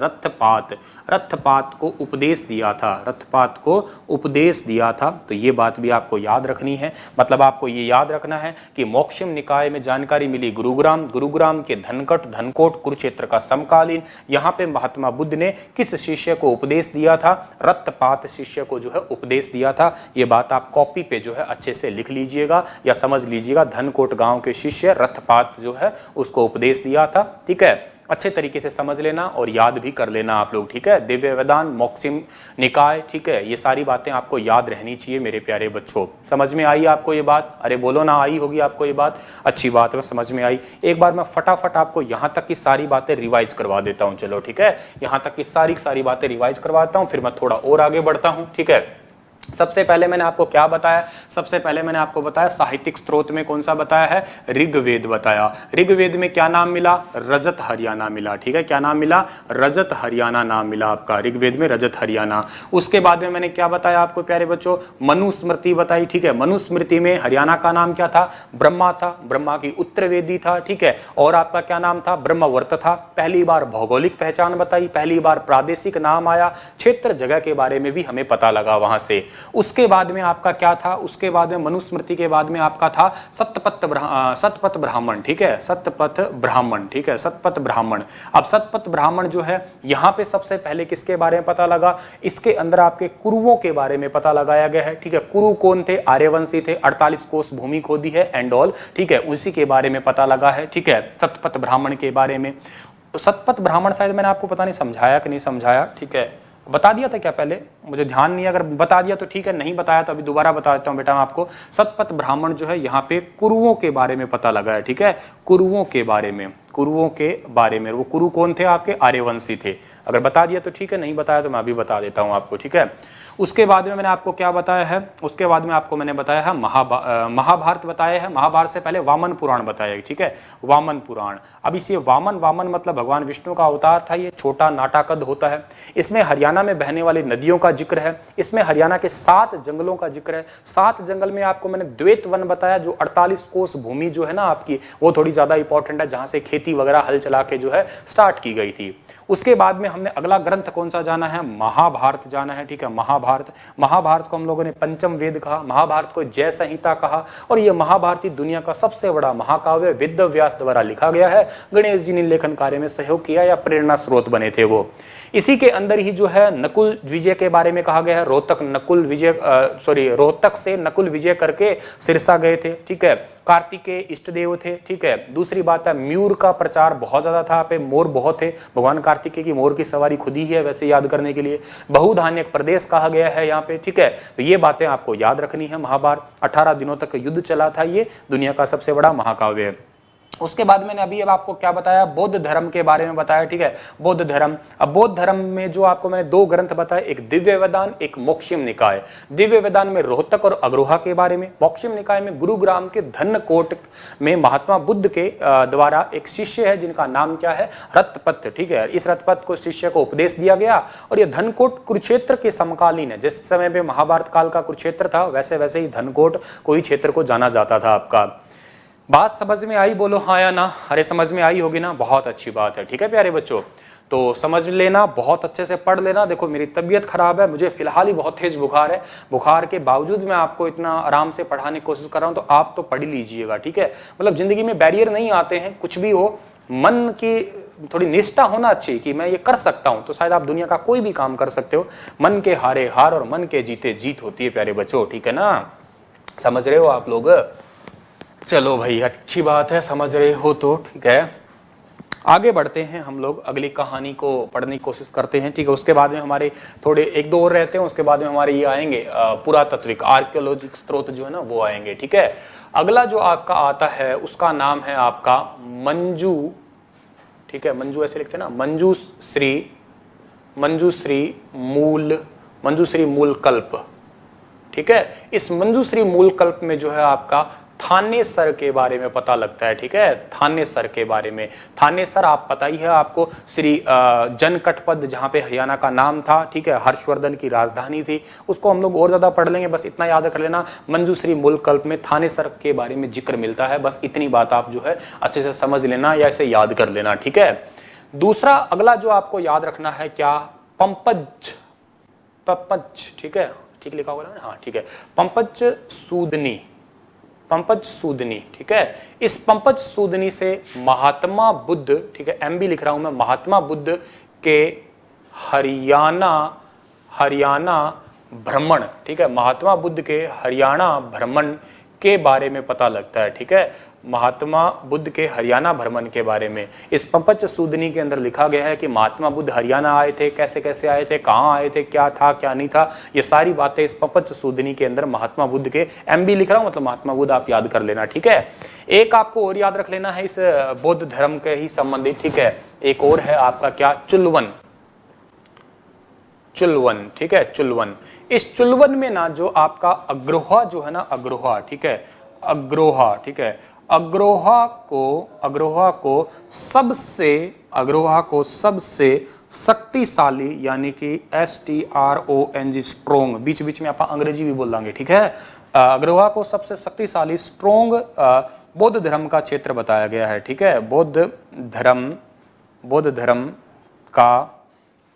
रथपात को उपदेश दिया था, रथपात को उपदेश दिया था। तो ये बात भी आपको याद रखनी है। मतलब आपको ये याद रखना है कि मोक्षिम निकाय में जानकारी मिली गुरुग्राम के धनकोट कुरुक्षेत्र का समकालीन। यहाँ पे महात्मा बुद्ध ने किस शिष्य को उपदेश दिया था? रथपात शिष्य को जो है उपदेश दिया था। ये बात आप कॉपी पे जो है अच्छे से लिख लीजिएगा या समझ लीजिएगा। धनकोट गांव के शिष्य रथपात जो है उसको उपदेश दिया था, ठीक है। अच्छे तरीके से समझ लेना और याद भी कर लेना आप लोग, ठीक है। दिव्य वेदान, मोक्षिम निकाय, ठीक है, ये सारी बातें आपको याद रहनी चाहिए मेरे प्यारे बच्चों। समझ में आई आपको ये बात? अरे बोलो ना, आई होगी आपको ये बात? अच्छी बात है, समझ में आई। एक बार मैं फटाफट आपको यहाँ तक की सारी बातें रिवाइज करवा देता हूँ, चलो ठीक है। यहाँ तक की सारी बातें रिवाइज करवाता हूँ, फिर मैं थोड़ा और आगे बढ़ता हूँ, ठीक है। सबसे पहले मैंने आपको क्या बताया? सबसे पहले मैंने आपको बताया साहित्यिक स्रोत में कौन सा बताया है? ऋग्वेद बताया। ऋग्वेद में क्या नाम मिला? रजत हरियाणा मिला, ठीक है। क्या नाम मिला? रजत हरियाणा नाम मिला आपका, ऋग्वेद में रजत हरियाणा। उसके बाद में मैंने क्या बताया आपको प्यारे बच्चों? मनुस्मृति बताई, ठीक है। मनुस्मृति में हरियाणा का नाम क्या था? ब्रह्मा था, ब्रह्मा की उत्तरवेदी था, ठीक है। और आपका क्या नाम था? ब्रह्मवर्त था। पहली बार भौगोलिक पहचान बताई, पहली बार प्रादेशिक नाम आया, क्षेत्र जगह के बारे में भी हमें पता लगा वहां से। उसके बाद में आपका क्या था? उसके बाद में मनुस्मृति के बाद में आपका था सतपथ ब्राह्मण, ठीक है, सतपथ ब्राह्मण, ठीक है, सतपथ ब्राह्मण। अब सतपथ ब्राह्मण जो है यहाँ पे सबसे पहले किसके बारे में पता लगा? इसके अंदर आपके कुरुओं के बारे में पता लगाया गया है, ठीक है। कुरु कौन थे? आर्यवंशी थे, 48 कोस भूमि खोदी है एंड ऑल, ठीक है, उसी के बारे में पता लगा है, ठीक है, सतपथ ब्राह्मण के बारे में। सतपथ ब्राह्मण शायद मैंने आपको पता नहीं समझाया कि नहीं समझाया, ठीक है, बता दिया था क्या पहले? मुझे ध्यान नहीं है, अगर बता दिया तो ठीक है, नहीं बताया तो अभी दोबारा बता देता हूं बेटा मैं आपको। सतपथ ब्राह्मण जो है यहाँ पे कुरुओं के बारे में पता लगा है, ठीक है, कुरुओं के बारे में, कुरुओं के बारे में। वो कुरु कौन थे? आपके आर्यवंशी थे। अगर बता दिया तो ठीक है, नहीं बताया तो मैं अभी बता देता हूँ आपको, ठीक है। उसके बाद में मैंने आपको क्या बताया है? उसके बाद में आपको मैंने बताया है महाभारत बताया है। महाभारत से पहले वामन पुराण बताया है, ठीक है, वामन पुराण। अब इस ये वामन मतलब भगवान विष्णु का अवतार था। ये छोटा नाटा कद होता है। इसमें हरियाणा में बहने वाली नदियों का जिक्र है। इसमें हरियाणा के 7 जंगलों का जिक्र है। 7 जंगल में आपको मैंने द्वैत वन बताया, जो 48 कोस भूमि जो है ना आपकी, वो थोड़ी ज्यादा इंपॉर्टेंट है, जहां से खेती वगैरह हल चला के जो है स्टार्ट की गई थी। उसके बाद में हमने अगला ग्रंथ कौन सा जाना है? महाभारत जाना है, ठीक है। महाभारत को हम लोगों ने पंचम वेद कहा, महाभारत को जय संहिता कहा। और यह महाभारती दुनिया का सबसे बड़ा महाकाव्य वेद व्यास द्वारा लिखा गया है। गणेश जी ने लेखन कार्य में सहयोग किया या प्रेरणा स्रोत बने थे वो। इसी के अंदर ही जो है नकुल विजय के बारे में कहा गया है। रोहतक से नकुल विजय करके सिरसा गए थे, ठीक है। कार्तिकेय इष्ट देव थे, ठीक है। दूसरी बात है, मयूर का प्रचार बहुत ज्यादा था, पे मोर बहुत थे। भगवान कार्तिकेय की मोर की सवारी खुद ही है वैसे याद करने के लिए। बहुधान्य प्रदेश कहा गया है यहाँ पे, ठीक है। तो ये बातें आपको याद रखनी है। महाभारत 18 दिनों तक युद्ध चला था। ये दुनिया का सबसे बड़ा महाकाव्य है। उसके बाद मैंने अभी अब आपको क्या बताया? बौद्ध धर्म के बारे में बताया, ठीक है। बौद्ध धर्म, अब बौद्ध धर्म में जो आपको मैंने 2 ग्रंथ बताए, एक दिव्य वेदान, एक मोक्षम निकाय। दिव्य वेदान में रोहतक और अग्रोहा के बारे में, मोक्षम निकाय में गुरुग्राम के धनकोट में महात्मा बुद्ध के द्वारा एक शिष्य है जिनका नाम क्या है? रत्तपथ, ठीक है। इस रत्तपथ को शिष्य को उपदेश दिया गया। और यह धनकोट कुरुक्षेत्र के समकालीन है। जिस समय पे महाभारत काल का कुरुक्षेत्र था, वैसे वैसे ही धनकोट कोई क्षेत्र को जाना जाता था आपका। बात समझ में आई? बोलो हाँ या ना। अरे समझ में आई होगी ना, बहुत अच्छी बात है, ठीक है प्यारे बच्चों। तो समझ लेना, बहुत अच्छे से पढ़ लेना। देखो मेरी तबीयत खराब है, मुझे फिलहाल ही बहुत तेज बुखार है। बुखार के बावजूद मैं आपको इतना आराम से पढ़ाने की कोशिश कर रहा हूँ, तो आप तो पढ़ लीजिएगा, ठीक है। मतलब जिंदगी में बैरियर नहीं आते हैं, कुछ भी हो, मन की थोड़ी निष्ठा होना अच्छी कि मैं ये कर सकता हूँ, तो शायद आप दुनिया का कोई भी काम कर सकते हो। मन के हारे हार और मन के जीते जीत होती है प्यारे बच्चों, ठीक है ना। समझ रहे हो आप लोग? चलो भाई, अच्छी बात है, समझ रहे हो तो ठीक है। आगे बढ़ते हैं हम लोग, अगली कहानी को पढ़ने की कोशिश करते हैं, ठीक है। उसके बाद में हमारे थोड़े 1-2 और रहते हैं। उसके बाद में हमारे ये आएंगे पुरातात्विक आर्कियोलॉजिक स्रोत जो है ना वो आएंगे, ठीक है। अगला जो आपका आता है उसका नाम है आपका मंजू, ठीक है। मंजू ऐसे लिखते हैं ना, मंजूश्री मूल कल्प, ठीक है। इस मंजूश्री मूल कल्प में जो है आपका थानेसर के बारे में पता लगता है, ठीक है। थानेसर के बारे में, थानेसर आप पता ही है आपको, श्री जनकटपद जहां पे हरियाणा का नाम था, ठीक है। हर्षवर्धन की राजधानी थी। उसको हम लोग और ज्यादा पढ़ लेंगे, बस इतना याद कर लेना, मंजूश्री मूल कल्प में थानेसर के बारे में जिक्र मिलता है। बस इतनी बात आप जो है अच्छे से समझ लेना या इसे याद कर लेना, ठीक है। दूसरा अगला जो आपको याद रखना है क्या? पंपज, ठीक है, ठीक लिखा होगा ना, हाँ ठीक है। पंपज सूदनी, ठीक है। इस पंपज सूदनी से महात्मा बुद्ध, ठीक है, एमबी लिख रहा हूं मैं, महात्मा बुद्ध के हरियाणा भ्रमण, ठीक है, महात्मा बुद्ध के हरियाणा भ्रमण के बारे में पता लगता है, ठीक है। महात्मा बुद्ध के हरियाणा भ्रमण के बारे में इस पंपज सूदनी के अंदर लिखा गया है कि महात्मा बुद्ध हरियाणा आए थे, कैसे कैसे आए थे, कहाँ आए थे, क्या था क्या नहीं था, ये सारी बातें इस पंपज सूदनी के अंदर महात्मा बुद्ध के, एमबी लिख रहा हूं मतलब महात्मा बुद्ध आप याद कर लेना, ठीक है। एक आपको और याद रख लेना है इस बौद्ध धर्म के ही संबंधित, ठीक है। एक और है आपका क्या? चुलवन, ठीक है, चुलवन। इस चुलवन में ना जो आपका अग्रोहा जो है ना, अग्रोहा, ठीक है, अग्रोहा, ठीक है, अग्रोहा को सबसे शक्तिशाली यानी कि STRONG स्ट्रोंग, बीच बीच में आप अंग्रेजी भी बोल देंगे, ठीक है। अग्रोहा को सबसे शक्तिशाली स्ट्रोंग बौद्ध धर्म का क्षेत्र बताया गया है, ठीक है। बौद्ध धर्म का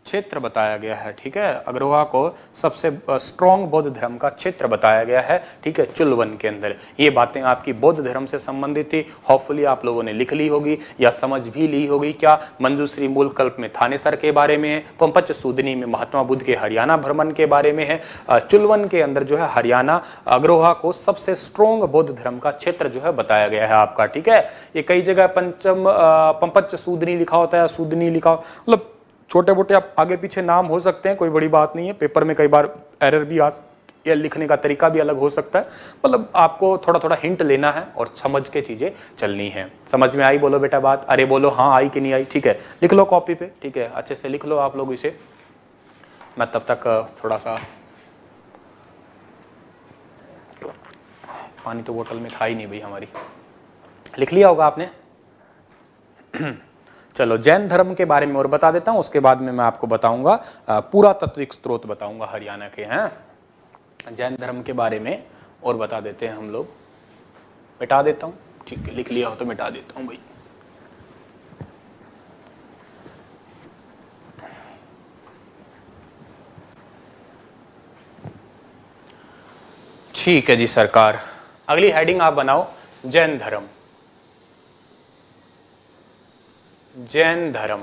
क्षेत्र बताया गया है, ठीक है। अग्रोहा को सबसे स्ट्रॉन्ग बौद्ध धर्म का क्षेत्र बताया गया है, ठीक है, चुलवन के अंदर। ये बातें आपकी बौद्ध धर्म से संबंधित थी। होपफुली आप लोगों ने लिख ली होगी या समझ भी ली होगी। क्या? मंजूश्री मूल कल्प में थानेसर के बारे में है, पंपज सूदनी में महात्मा बुद्ध के हरियाणा भ्रमण के बारे में है, चुलवन के अंदर जो है हरियाणा अग्रोहा को सबसे स्ट्रॉन्ग बौद्ध धर्म का क्षेत्र जो है बताया गया है आपका, ठीक है। ये कई जगह पंपज सूदनी लिखा होता है, सूदनी लिखा, मतलब छोटे मोटे आप आगे पीछे नाम हो सकते हैं, कोई बड़ी बात नहीं है। पेपर में कई बार एरर भी या लिखने का तरीका भी अलग हो सकता है। मतलब आपको थोड़ा थोड़ा हिंट लेना है और समझ के चीज़ें चलनी है। समझ में आई? बोलो बेटा बात। अरे बोलो हाँ आई कि नहीं आई। ठीक है, लिख लो कॉपी पे। ठीक है, अच्छे से लिख लो आप लोग इसे। मैं तब तक थोड़ा सा पानी तो बोतल में था ही नहीं भाई हमारी। लिख लिया होगा आपने। चलो जैन धर्म के बारे में और बता देता हूँ, उसके बाद में मैं आपको बताऊंगा पुरातात्विक स्रोत बताऊंगा हरियाणा के हैं। जैन धर्म के बारे में और बता देते हैं हम लोग। मिटा देता हूँ, ठीक है, लिख लिया हो तो मिटा देता हूँ भाई। ठीक है जी सरकार, अगली हेडिंग आप बनाओ जैन धर्म। जैन धर्म,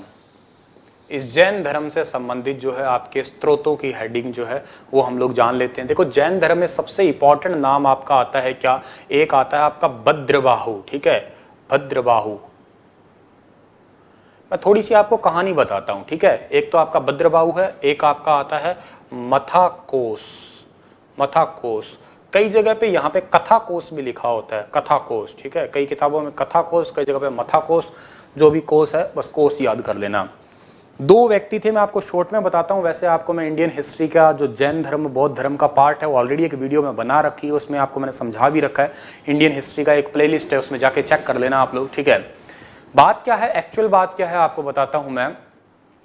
इस जैन धर्म से संबंधित जो है आपके स्त्रोतों की हेडिंग जो है वो हम लोग जान लेते हैं। देखो जैन धर्म में सबसे इंपॉर्टेंट नाम आपका आता है क्या? एक आता है आपका भद्रबाहु। ठीक है, भद्रबाहु। मैं थोड़ी सी आपको कहानी बताता हूं। ठीक है, एक तो आपका भद्रबाहु है, एक आपका आता है मथाकोस। मथाकोस कई जगह पे यहाँ पे कथाकोस भी लिखा होता है, कथाकोस। ठीक है, कई किताबों में कथाकोस, कई जगह पे मथाकोस। जो भी कोस है बस कोस याद कर लेना। दो व्यक्ति थे, मैं आपको शॉर्ट में बताता हूँ। वैसे आपको मैं इंडियन हिस्ट्री का जो जैन धर्म बौद्ध धर्म का पार्ट है वो ऑलरेडी एक वीडियो में बना रखी है, उसमें आपको मैंने समझा भी रखा है। इंडियन हिस्ट्री का एक प्लेलिस्ट है, उसमें जाके चेक कर लेना आप लोग। ठीक है, बात क्या है, एक्चुअल बात क्या है आपको बताता हूं मैं।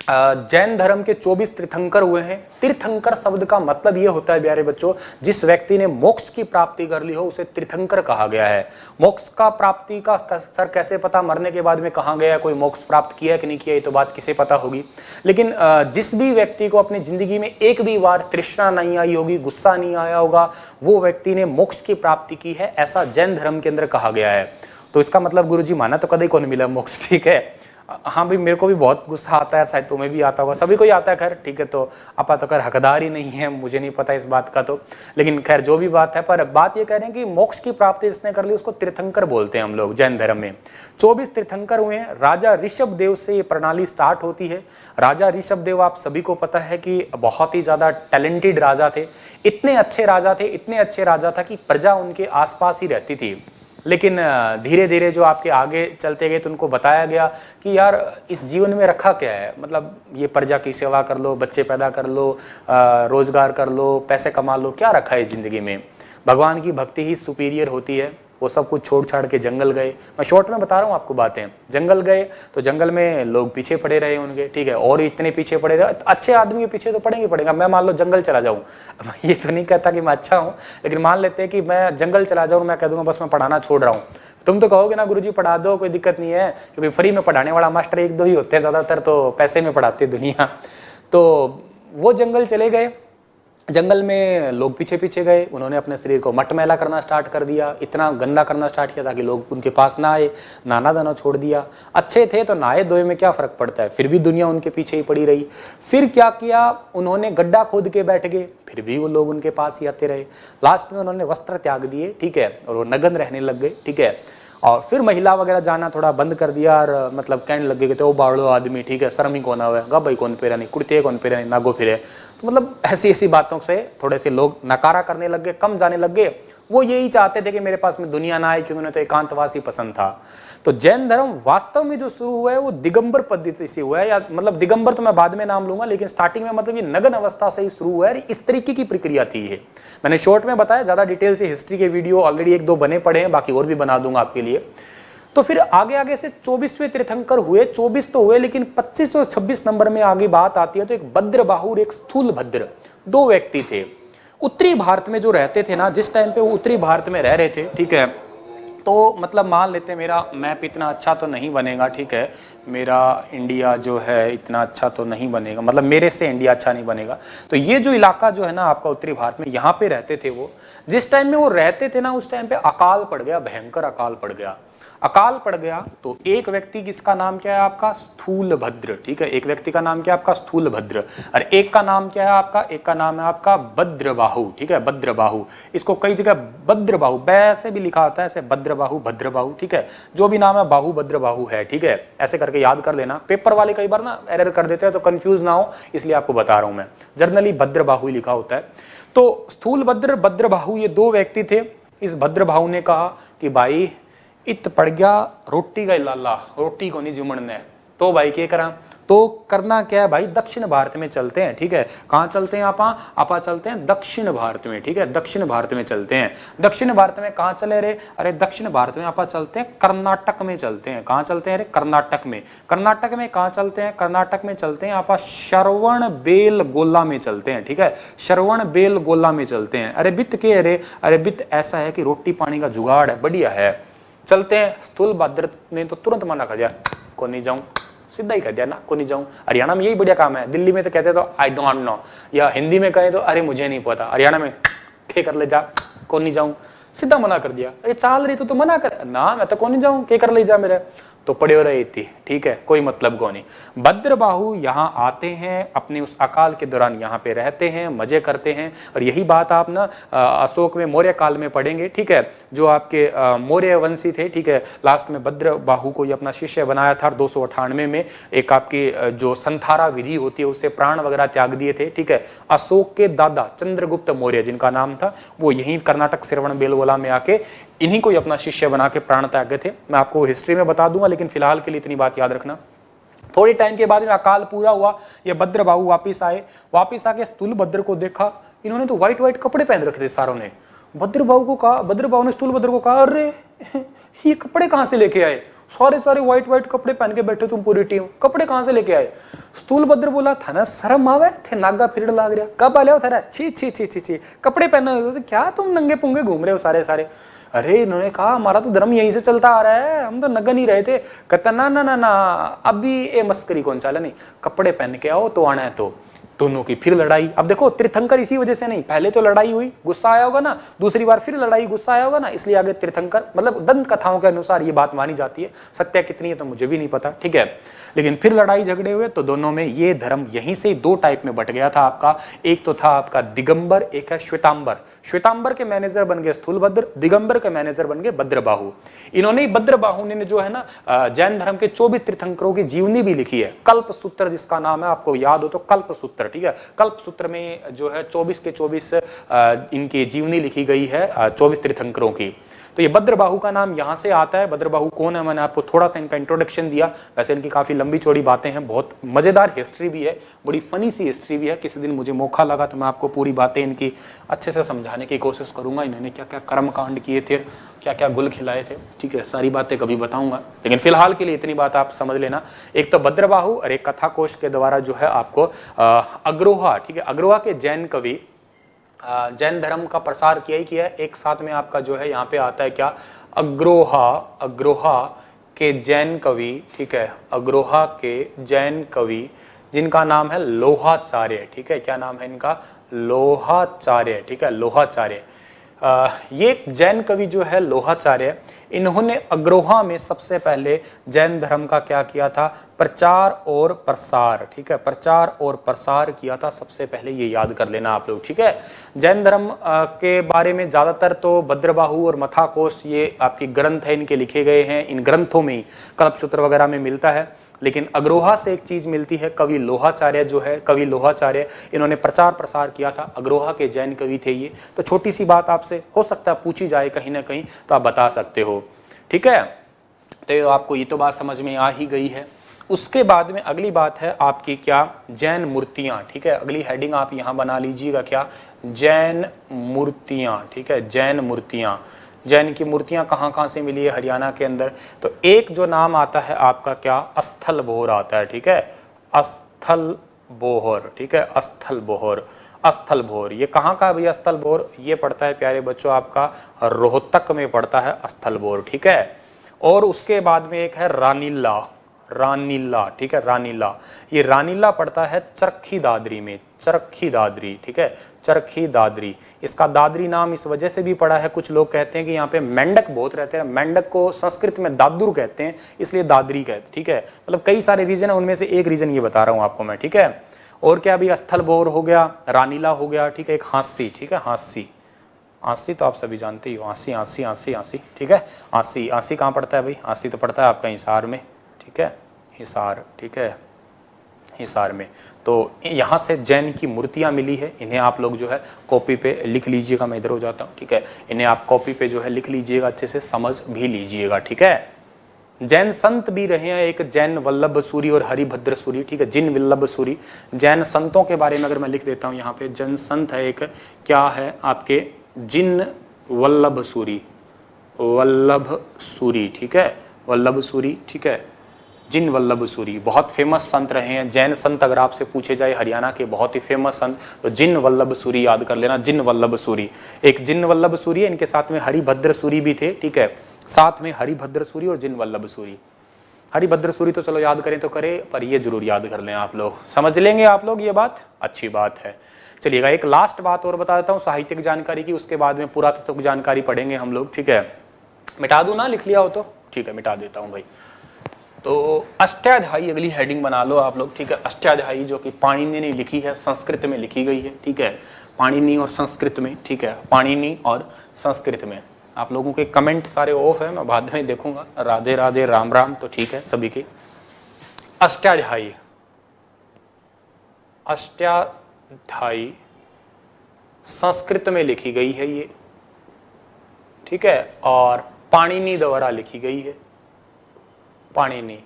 जैन धर्म के 24 तीर्थंकर हुए हैं। तीर्थंकर शब्द का मतलब यह होता है प्यारे बच्चों, जिस व्यक्ति ने मोक्ष की प्राप्ति कर ली हो उसे तीर्थंकर कहा गया है। मोक्ष का प्राप्ति का सर कैसे पता? मरने के बाद में कहा गया कोई मोक्ष प्राप्त किया कि नहीं किया, ये तो बात किसे पता होगी। लेकिन जिस भी व्यक्ति को अपनी जिंदगी में एक भी बार तृष्णा नहीं आई होगी, गुस्सा नहीं आया होगा, वो व्यक्ति ने मोक्ष की प्राप्ति की है, ऐसा जैन धर्म के अंदर कहा गया है। तो इसका मतलब गुरुजी माना तो कभी कौन मिला मोक्ष। ठीक है, हाँ भाई मेरे को भी बहुत गुस्सा आता है, शायद तुम्हें भी आता होगा, सभी को ही आता है। खैर ठीक है, तो आपा तो खैर हकदार ही नहीं है, मुझे नहीं पता इस बात का तो। लेकिन खैर जो भी बात है, पर बात ये कह रहे हैं कि मोक्ष की प्राप्ति जिसने कर ली उसको तीर्थंकर बोलते हैं हम लोग जैन धर्म में। 24 तीर्थंकर हुए हैं। राजा ऋषभ देव से ये प्रणाली स्टार्ट होती है। राजा ऋषभ देव आप सभी को पता है कि बहुत ही ज्यादा टैलेंटेड राजा थे। इतने अच्छे राजा थे, इतने अच्छे राजा था कि प्रजा उनके आसपास ही रहती थी। लेकिन धीरे धीरे जो आपके आगे चलते गए तो उनको बताया गया कि यार इस जीवन में रखा क्या है, मतलब ये प्रजा की सेवा कर लो, बच्चे पैदा कर लो, रोजगार कर लो, पैसे कमा लो, क्या रखा है इस जिंदगी में? भगवान की भक्ति ही सुपीरियर होती है। वो सब कुछ छोड़ छाड़ के जंगल गए। मैं शॉर्ट में बता रहा हूँ आपको बातें। जंगल गए तो जंगल में लोग पीछे पड़े रहे उनके। ठीक है, और इतने पीछे पड़े रहे, अच्छे आदमी के पीछे तो पड़ेंगे पड़ेगा। मैं मान लो जंगल चला जाऊँ, ये तो नहीं कहता कि मैं अच्छा हूँ, लेकिन मान लेते हैं कि मैं जंगल चला जाऊँ, मैं कह दूंगा बस मैं पढ़ाना छोड़ रहा हूँ। तुम तो कहोगे ना गुरुजी पढ़ा दो, कोई दिक्कत नहीं है, क्योंकि फ्री में पढ़ाने वाला मास्टर एक दो ही होते हैं, ज्यादातर तो पैसे में पढ़ाते दुनिया। तो वो जंगल चले गए। जंगल में लोग पीछे पीछे गए। उन्होंने अपने शरीर को मटमैला करना स्टार्ट कर दिया, इतना गंदा करना स्टार्ट किया ताकि लोग उनके पास ना आए। नाना दाना छोड़ दिया। अच्छे थे तो नहाए धोए में क्या फर्क पड़ता है, फिर भी दुनिया उनके पीछे ही पड़ी रही। फिर क्या किया, उन्होंने गड्ढा खोद के बैठ गए, फिर भी वो लोग उनके पास ही आते रहे। लास्ट में उन्होंने वस्त्र त्याग दिए। ठीक है, और वो नग्न रहने लग गए। ठीक है, और फिर महिला वगैरह जाना थोड़ा बंद कर दिया और मतलब कहने लग गए कि वो बावड़ो आदमी, ठीक है, शर्म ही कौन आवे, गा भाई कौन पेरा नहीं, कुर्ते कौन पेरा नहीं, नागो फिरे। तो मतलब ऐसी ऐसी बातों से थोड़े से लोग नकारा करने लग गए, कम जाने लग गए। वो यही चाहते थे कि मेरे पास में दुनिया ना आए, क्योंकि उन्हें तो एकांतवासी पसंद था। तो जैन धर्म वास्तव में जो शुरू हुआ है वो दिगंबर पद्धति से हुआ है, या मतलब दिगंबर तो मैं बाद में नाम लूंगा, लेकिन स्टार्टिंग में मतलब ये नग्न अवस्था से ही शुरू हुआ है। इस तरीके की प्रक्रिया थी ये। मैंने शॉर्ट में बताया, ज्यादा डिटेल से हिस्ट्री के वीडियो ऑलरेडी एक दो बने पड़े हैं, बाकी और भी बना दूंगा आपके लिए। तो फिर आगे आगे से 24वें तीर्थंकर हुए। 24 तो हुए, लेकिन 25 और 26 नंबर में आगे बात आती है। तो एक भद्रबाहु और एक स्थूल भद्र, दो व्यक्ति थे उत्तरी भारत में जो रहते थे ना, जिस टाइम पे वो उत्तरी भारत में रह रहे थे। ठीक है, तो मतलब मान लेते मेरा मैप इतना अच्छा तो नहीं बनेगा। ठीक है, मेरा इंडिया जो है इतना अच्छा तो नहीं बनेगा, मतलब मेरे से इंडिया अच्छा नहीं बनेगा। तो ये जो इलाका जो है ना आपका उत्तरी भारत में, यहाँ पे रहते थे वो। जिस टाइम में वो रहते थे ना, उस टाइम पे अकाल पड़ गया, भयंकर अकाल पड़ गया। अकाल पड़ गया तो एक व्यक्ति किसका नाम क्या है आपका, स्थूलभद्र, ठीक है, एक व्यक्ति का नाम क्या है आपका, स्थूलभद्र, और एक का नाम क्या है आपका, एक का नाम है आपका भद्रबाहु, ठीक है, भद्रबाहु। इसको कई जगह भद्रबाहु वैसे भी लिखा होता है, ऐसे भद्रबाहु, भद्रबाहु, ठीक है, जो भी नाम है बाहु भद्रबाहु है, ठीक है, ऐसे करके याद कर लेना। पेपर वाले कई बार ना एरर कर देते हैं, तो कंफ्यूज ना हो इसलिए आपको बता रहा हूं मैं, जनरली भद्रबाहु ही लिखा होता है। तो स्थूलभद्र, भद्रबाहु, ये दो व्यक्ति थे। इस भद्रबाहु ने कहा कि भाई इत पड़ गया रोटी का लाला, रोटी को नहीं जुमड़ने, तो भाई क्या करा, तो करना क्या है भाई, दक्षिण भारत में चलते हैं, ठीक है। कहां चलते हैं आपा चलते हैं दक्षिण भारत में, ठीक है, दक्षिण भारत में चलते हैं। दक्षिण भारत में कहां चले रे, अरे दक्षिण भारत में आपा चलते हैं कर्नाटक में चलते हैं। कहां चलते हैं, अरे कर्नाटक में। कर्नाटक में कहां चलते हैं, कर्नाटक में चलते हैं आपा श्रवण बेलगोला में चलते हैं, ठीक है, श्रवण बेलगोला में चलते हैं। अरे बित के, अरे बित ऐसा है कि रोटी पानी का जुगाड़ है, बढ़िया है, चलते हैं। स्थूलभद्र ने तो तुरंत मना कर दिया, को नहीं जाऊं, सीधा ही कर दिया ना, को नहीं जाऊं। हरियाणा में यही बढ़िया काम है, दिल्ली में तो कहते तो आई डोंट नो, या हिंदी में कहे तो अरे मुझे नहीं पता, हरियाणा में के कर ले जा, को नहीं जाऊं, सीधा मना कर दिया। अरे चाल रही तो मना कर ना, मैं तो को नहीं जाऊं, के कर ले जा मेरे, तो पड़े हो रही थी, ठीक है, कोई मतलब को नहीं। भद्रबाहु यहाँ आते हैं, अपने उस अकाल के दौरान यहाँ पे रहते हैं, मजे करते हैं, और यही बात आप ना अशोक में मौर्य काल में पढ़ेंगे, ठीक है, जो आपके मौर्य वंशी थे, ठीक है, लास्ट में भद्रबाहु को ये अपना शिष्य बनाया था, और 298 में एक आपकी जो संथारा विधि होती है उससे प्राण वगैरह त्याग दिए थे, ठीक है। अशोक के दादा चंद्रगुप्त मौर्य जिनका नाम था, वो यहीं कर्नाटक श्रवण बेलगोला में आके इन्हीं को अपना शिष्य बना के प्राण त्याग थे। मैं आपको हिस्ट्री में बता दूंगा, लेकिन फिलहाल के लिए इतनी बात याद रखना। थोड़ी टाइम के बाद में अकाल पूरा हुआ, ये भद्रबाहु वापिस आए, वापिस आके स्थूलभद्र को देखा, इन्होंने तो व्हाइट व्हाइट कपड़े पहन रखे थे सारों ने। भद्रबाहु ने स्थूलभद्र को कहा, अरे ये कपड़े कहां से लेके आए, सारे व्हाइट व्हाइट कपड़े पहन के बैठे तुम पूरी टीम, कपड़े कहां से लेके आए। स्थूलभद्र बोला, था ना शर्म आवे थे, नागा फिर लाग रहा, कब आले हो थारा, छी छी छी छी छी, कपड़े पहने क्या तुम नंगे पुंगे घूम रहे हो सारे। अरे इन्होंने कहा हमारा तो धर्म यहीं से चलता आ रहा है, हम तो नग्न ही रहे थे। कहता ना, अभी ये मस्करी कौन चाला, नहीं कपड़े पहन के आओ तो आना है। तो दोनों की फिर लड़ाई। अब देखो तीर्थंकर इसी वजह से नहीं, पहले तो लड़ाई हुई, गुस्सा आया होगा ना, दूसरी बार फिर लड़ाई, गुस्सा आया होगा ना, इसलिए आगे तीर्थंकर, मतलब दंत कथाओं के अनुसार ये बात मानी जाती है, सत्य कितनी है तो मुझे भी नहीं पता, ठीक है। लेकिन फिर लड़ाई झगड़े हुए तो दोनों में ये धर्म यहीं से दो टाइप में बट गया था आपका। एक तो था आपका दिगंबर, एक है श्वेतांबर। श्वेतांबर के मैनेजर बन गए स्थूलभद्र, दिगंबर के मैनेजर बन गए भद्रबाहु। इन्होंने भद्रबाहु ने जो है ना जैन धर्म के 24 तीर्थंकरों की जीवनी भी लिखी है, कल्प सूत्र जिसका नाम है, आपको याद हो तो कल्प सूत्र, ठीक है। कल्प सूत्र में जो है 24 के 24 इनकी जीवनी लिखी गई है 24 तीर्थंकरों की। तो ये भद्रबाहु का नाम यहाँ से आता है। भद्रबाहु कौन है, मैंने आपको थोड़ा सा इनका इंट्रोडक्शन दिया, वैसे इनकी काफ़ी लंबी चौड़ी बातें हैं, बहुत मज़ेदार हिस्ट्री भी है, बड़ी फनी सी हिस्ट्री भी है। किसी दिन मुझे मौका लगा तो मैं आपको पूरी बातें इनकी अच्छे से समझाने की कोशिश करूँगा, इन्होंने क्या क्या कर्म कांड किए थे, क्या क्या गुल खिलाए थे, ठीक है, सारी बातें कभी बताऊँगा। लेकिन फिलहाल के लिए इतनी बात आप समझ लेना, एक तो भद्रबाहु और एक कथा कोश के द्वारा जो है आपको अग्रोहा, ठीक है, अग्रोहा के जैन कवि जैन धर्म का प्रसार किया ही किया है। एक साथ में आपका जो है यहाँ पे आता है क्या, अग्रोहा के जैन कवि, ठीक है, अग्रोहा के जैन कवि जिनका नाम है लोहाचार्य, ठीक है, क्या नाम है इनका, लोहाचार्य, ठीक है, लोहाचार्य। ये जैन कवि जो है लोहाचार्य, इन्होंने अग्रोहा में सबसे पहले जैन धर्म का क्या किया था, प्रचार और प्रसार, ठीक है, प्रचार और प्रसार किया था सबसे पहले, ये याद कर लेना आप लोग, ठीक है। जैन धर्म के बारे में ज़्यादातर तो भद्रबाहु और मथाकोश ये आपकी ग्रंथ है, इनके लिखे गए हैं, इन ग्रंथों में ही कल्पसूत्र वगैरह में मिलता है। लेकिन अग्रोहा से एक चीज मिलती है, कवि लोहाचार्य जो है, कवि लोहाचार्य, इन्होंने प्रचार प्रसार किया था, अग्रोहा के जैन कवि थे ये। तो छोटी सी बात आपसे हो सकता है पूछी जाए कहीं ना कहीं, तो आप बता सकते हो, ठीक है। तो आपको ये तो बात समझ में आ ही गई है। उसके बाद में अगली बात है आपकी क्या, जैन मूर्तियां, ठीक है, अगली हेडिंग आप यहाँ बना लीजिएगा क्या, जैन मूर्तियां, ठीक है, जैन मूर्तियां। जैन की मूर्तियां कहाँ से मिली है, हरियाणा के अंदर। तो एक जो नाम आता है आपका क्या, स्थलबोहर आता है, ठीक है, स्थलबोहर, ठीक है, स्थलबोहर, स्थलबोहर। ये कहाँ का भैया स्थलबोहर, ये पड़ता है प्यारे बच्चों आपका रोहतक में पड़ता है स्थलबोहर, ठीक है। और उसके बाद में एक है रानीला, रानीला, ठीक है, रानीला। ये रानीला पड़ता है चरखी दादरी में, चरखी दादरी, ठीक है, चरखी दादरी। इसका दादरी नाम इस वजह से भी पड़ा है, कुछ लोग कहते हैं कि यहाँ पे मेंढक बहुत रहते हैं, मेंढक को संस्कृत में दादुर कहते हैं, इसलिए दादरी कहते हैं, ठीक है। मतलब कई सारे रीजन है, उनमें से एक रीजन ये बता रहा हूँ आपको मैं, ठीक है। और क्या, भी स्थल बोर हो गया, रानीला हो गया, ठीक है, एक हांसी, ठीक है, हांसी, आंसी तो आप सभी जानते ही हो, आंसी आंसी आंसी आंसी, ठीक है। आंसी, आंसी कहाँ पड़ता है भाई, आंसी तो पड़ता है आपका हिसार में, ठीक है, हिसार, ठीक है, हिसार में। तो यहाँ से जैन की मूर्तियाँ मिली है, इन्हें आप लोग जो है कॉपी पे लिख लीजिएगा, मैं इधर हो जाता हूँ, ठीक है। इन्हें आप कॉपी पे जो है लिख लीजिएगा, अच्छे से समझ भी लीजिएगा, ठीक है। जैन संत भी रहे हैं, एक जैन वल्लभ सूरी और हरिभद्र सूरी, ठीक है, जिन वल्लभ सूरी। जैन संतों के बारे में अगर मैं लिख देता हूँ यहाँ पे, जैन संत है एक, क्या है आपके, जिन वल्लभ सूरी, वल्लभ सूरी, ठीक है, वल्लभ सूरी, ठीक है, जिन वल्लभ सूरी बहुत फेमस संत रहे हैं। जैन संत अगर आपसे पूछे जाए हरियाणा के बहुत ही फेमस संत, तो जिन वल्लभ सूरी याद कर लेना, जिन वल्लभ सूरी। एक जिन वल्लभ सूरी है, इनके साथ में हरिभद्र सूरी भी थे, ठीक है, साथ में हरिभद्र सूरी और जिन वल्लभ सूरी। हरिभद्र सूरी तो चलो याद करें तो करें, पर ये जरूर याद कर लें आप लोग, समझ लेंगे आप लोग, ये बात अच्छी बात है। चलिएगा, एक लास्ट बात और बता देता हूँ साहित्यिक जानकारी की, उसके बाद में पुरातत्व जानकारी पढ़ेंगे हम लोग, ठीक है। मिटा दूं ना, लिख लिया हो तो, ठीक है, मिटा देता हूँ भाई। तो अष्टाध्यायी अगली हेडिंग बना लो आप लोग, ठीक है। अष्टाध्यायी जो कि पाणिनि ने लिखी है, संस्कृत में लिखी गई है, ठीक है, पाणिनि और संस्कृत में, ठीक है, पाणिनि और संस्कृत में। आप लोगों के कमेंट सारे ऑफ है, मैं बाद में देखूंगा। राधे राधे, राम राम, तो ठीक है सभी के। अष्टाध्यायी, अष्टाध्यायी संस्कृत में लिखी गई है ये, ठीक है, और पाणिनि द्वारा लिखी गई है, पाणिनि,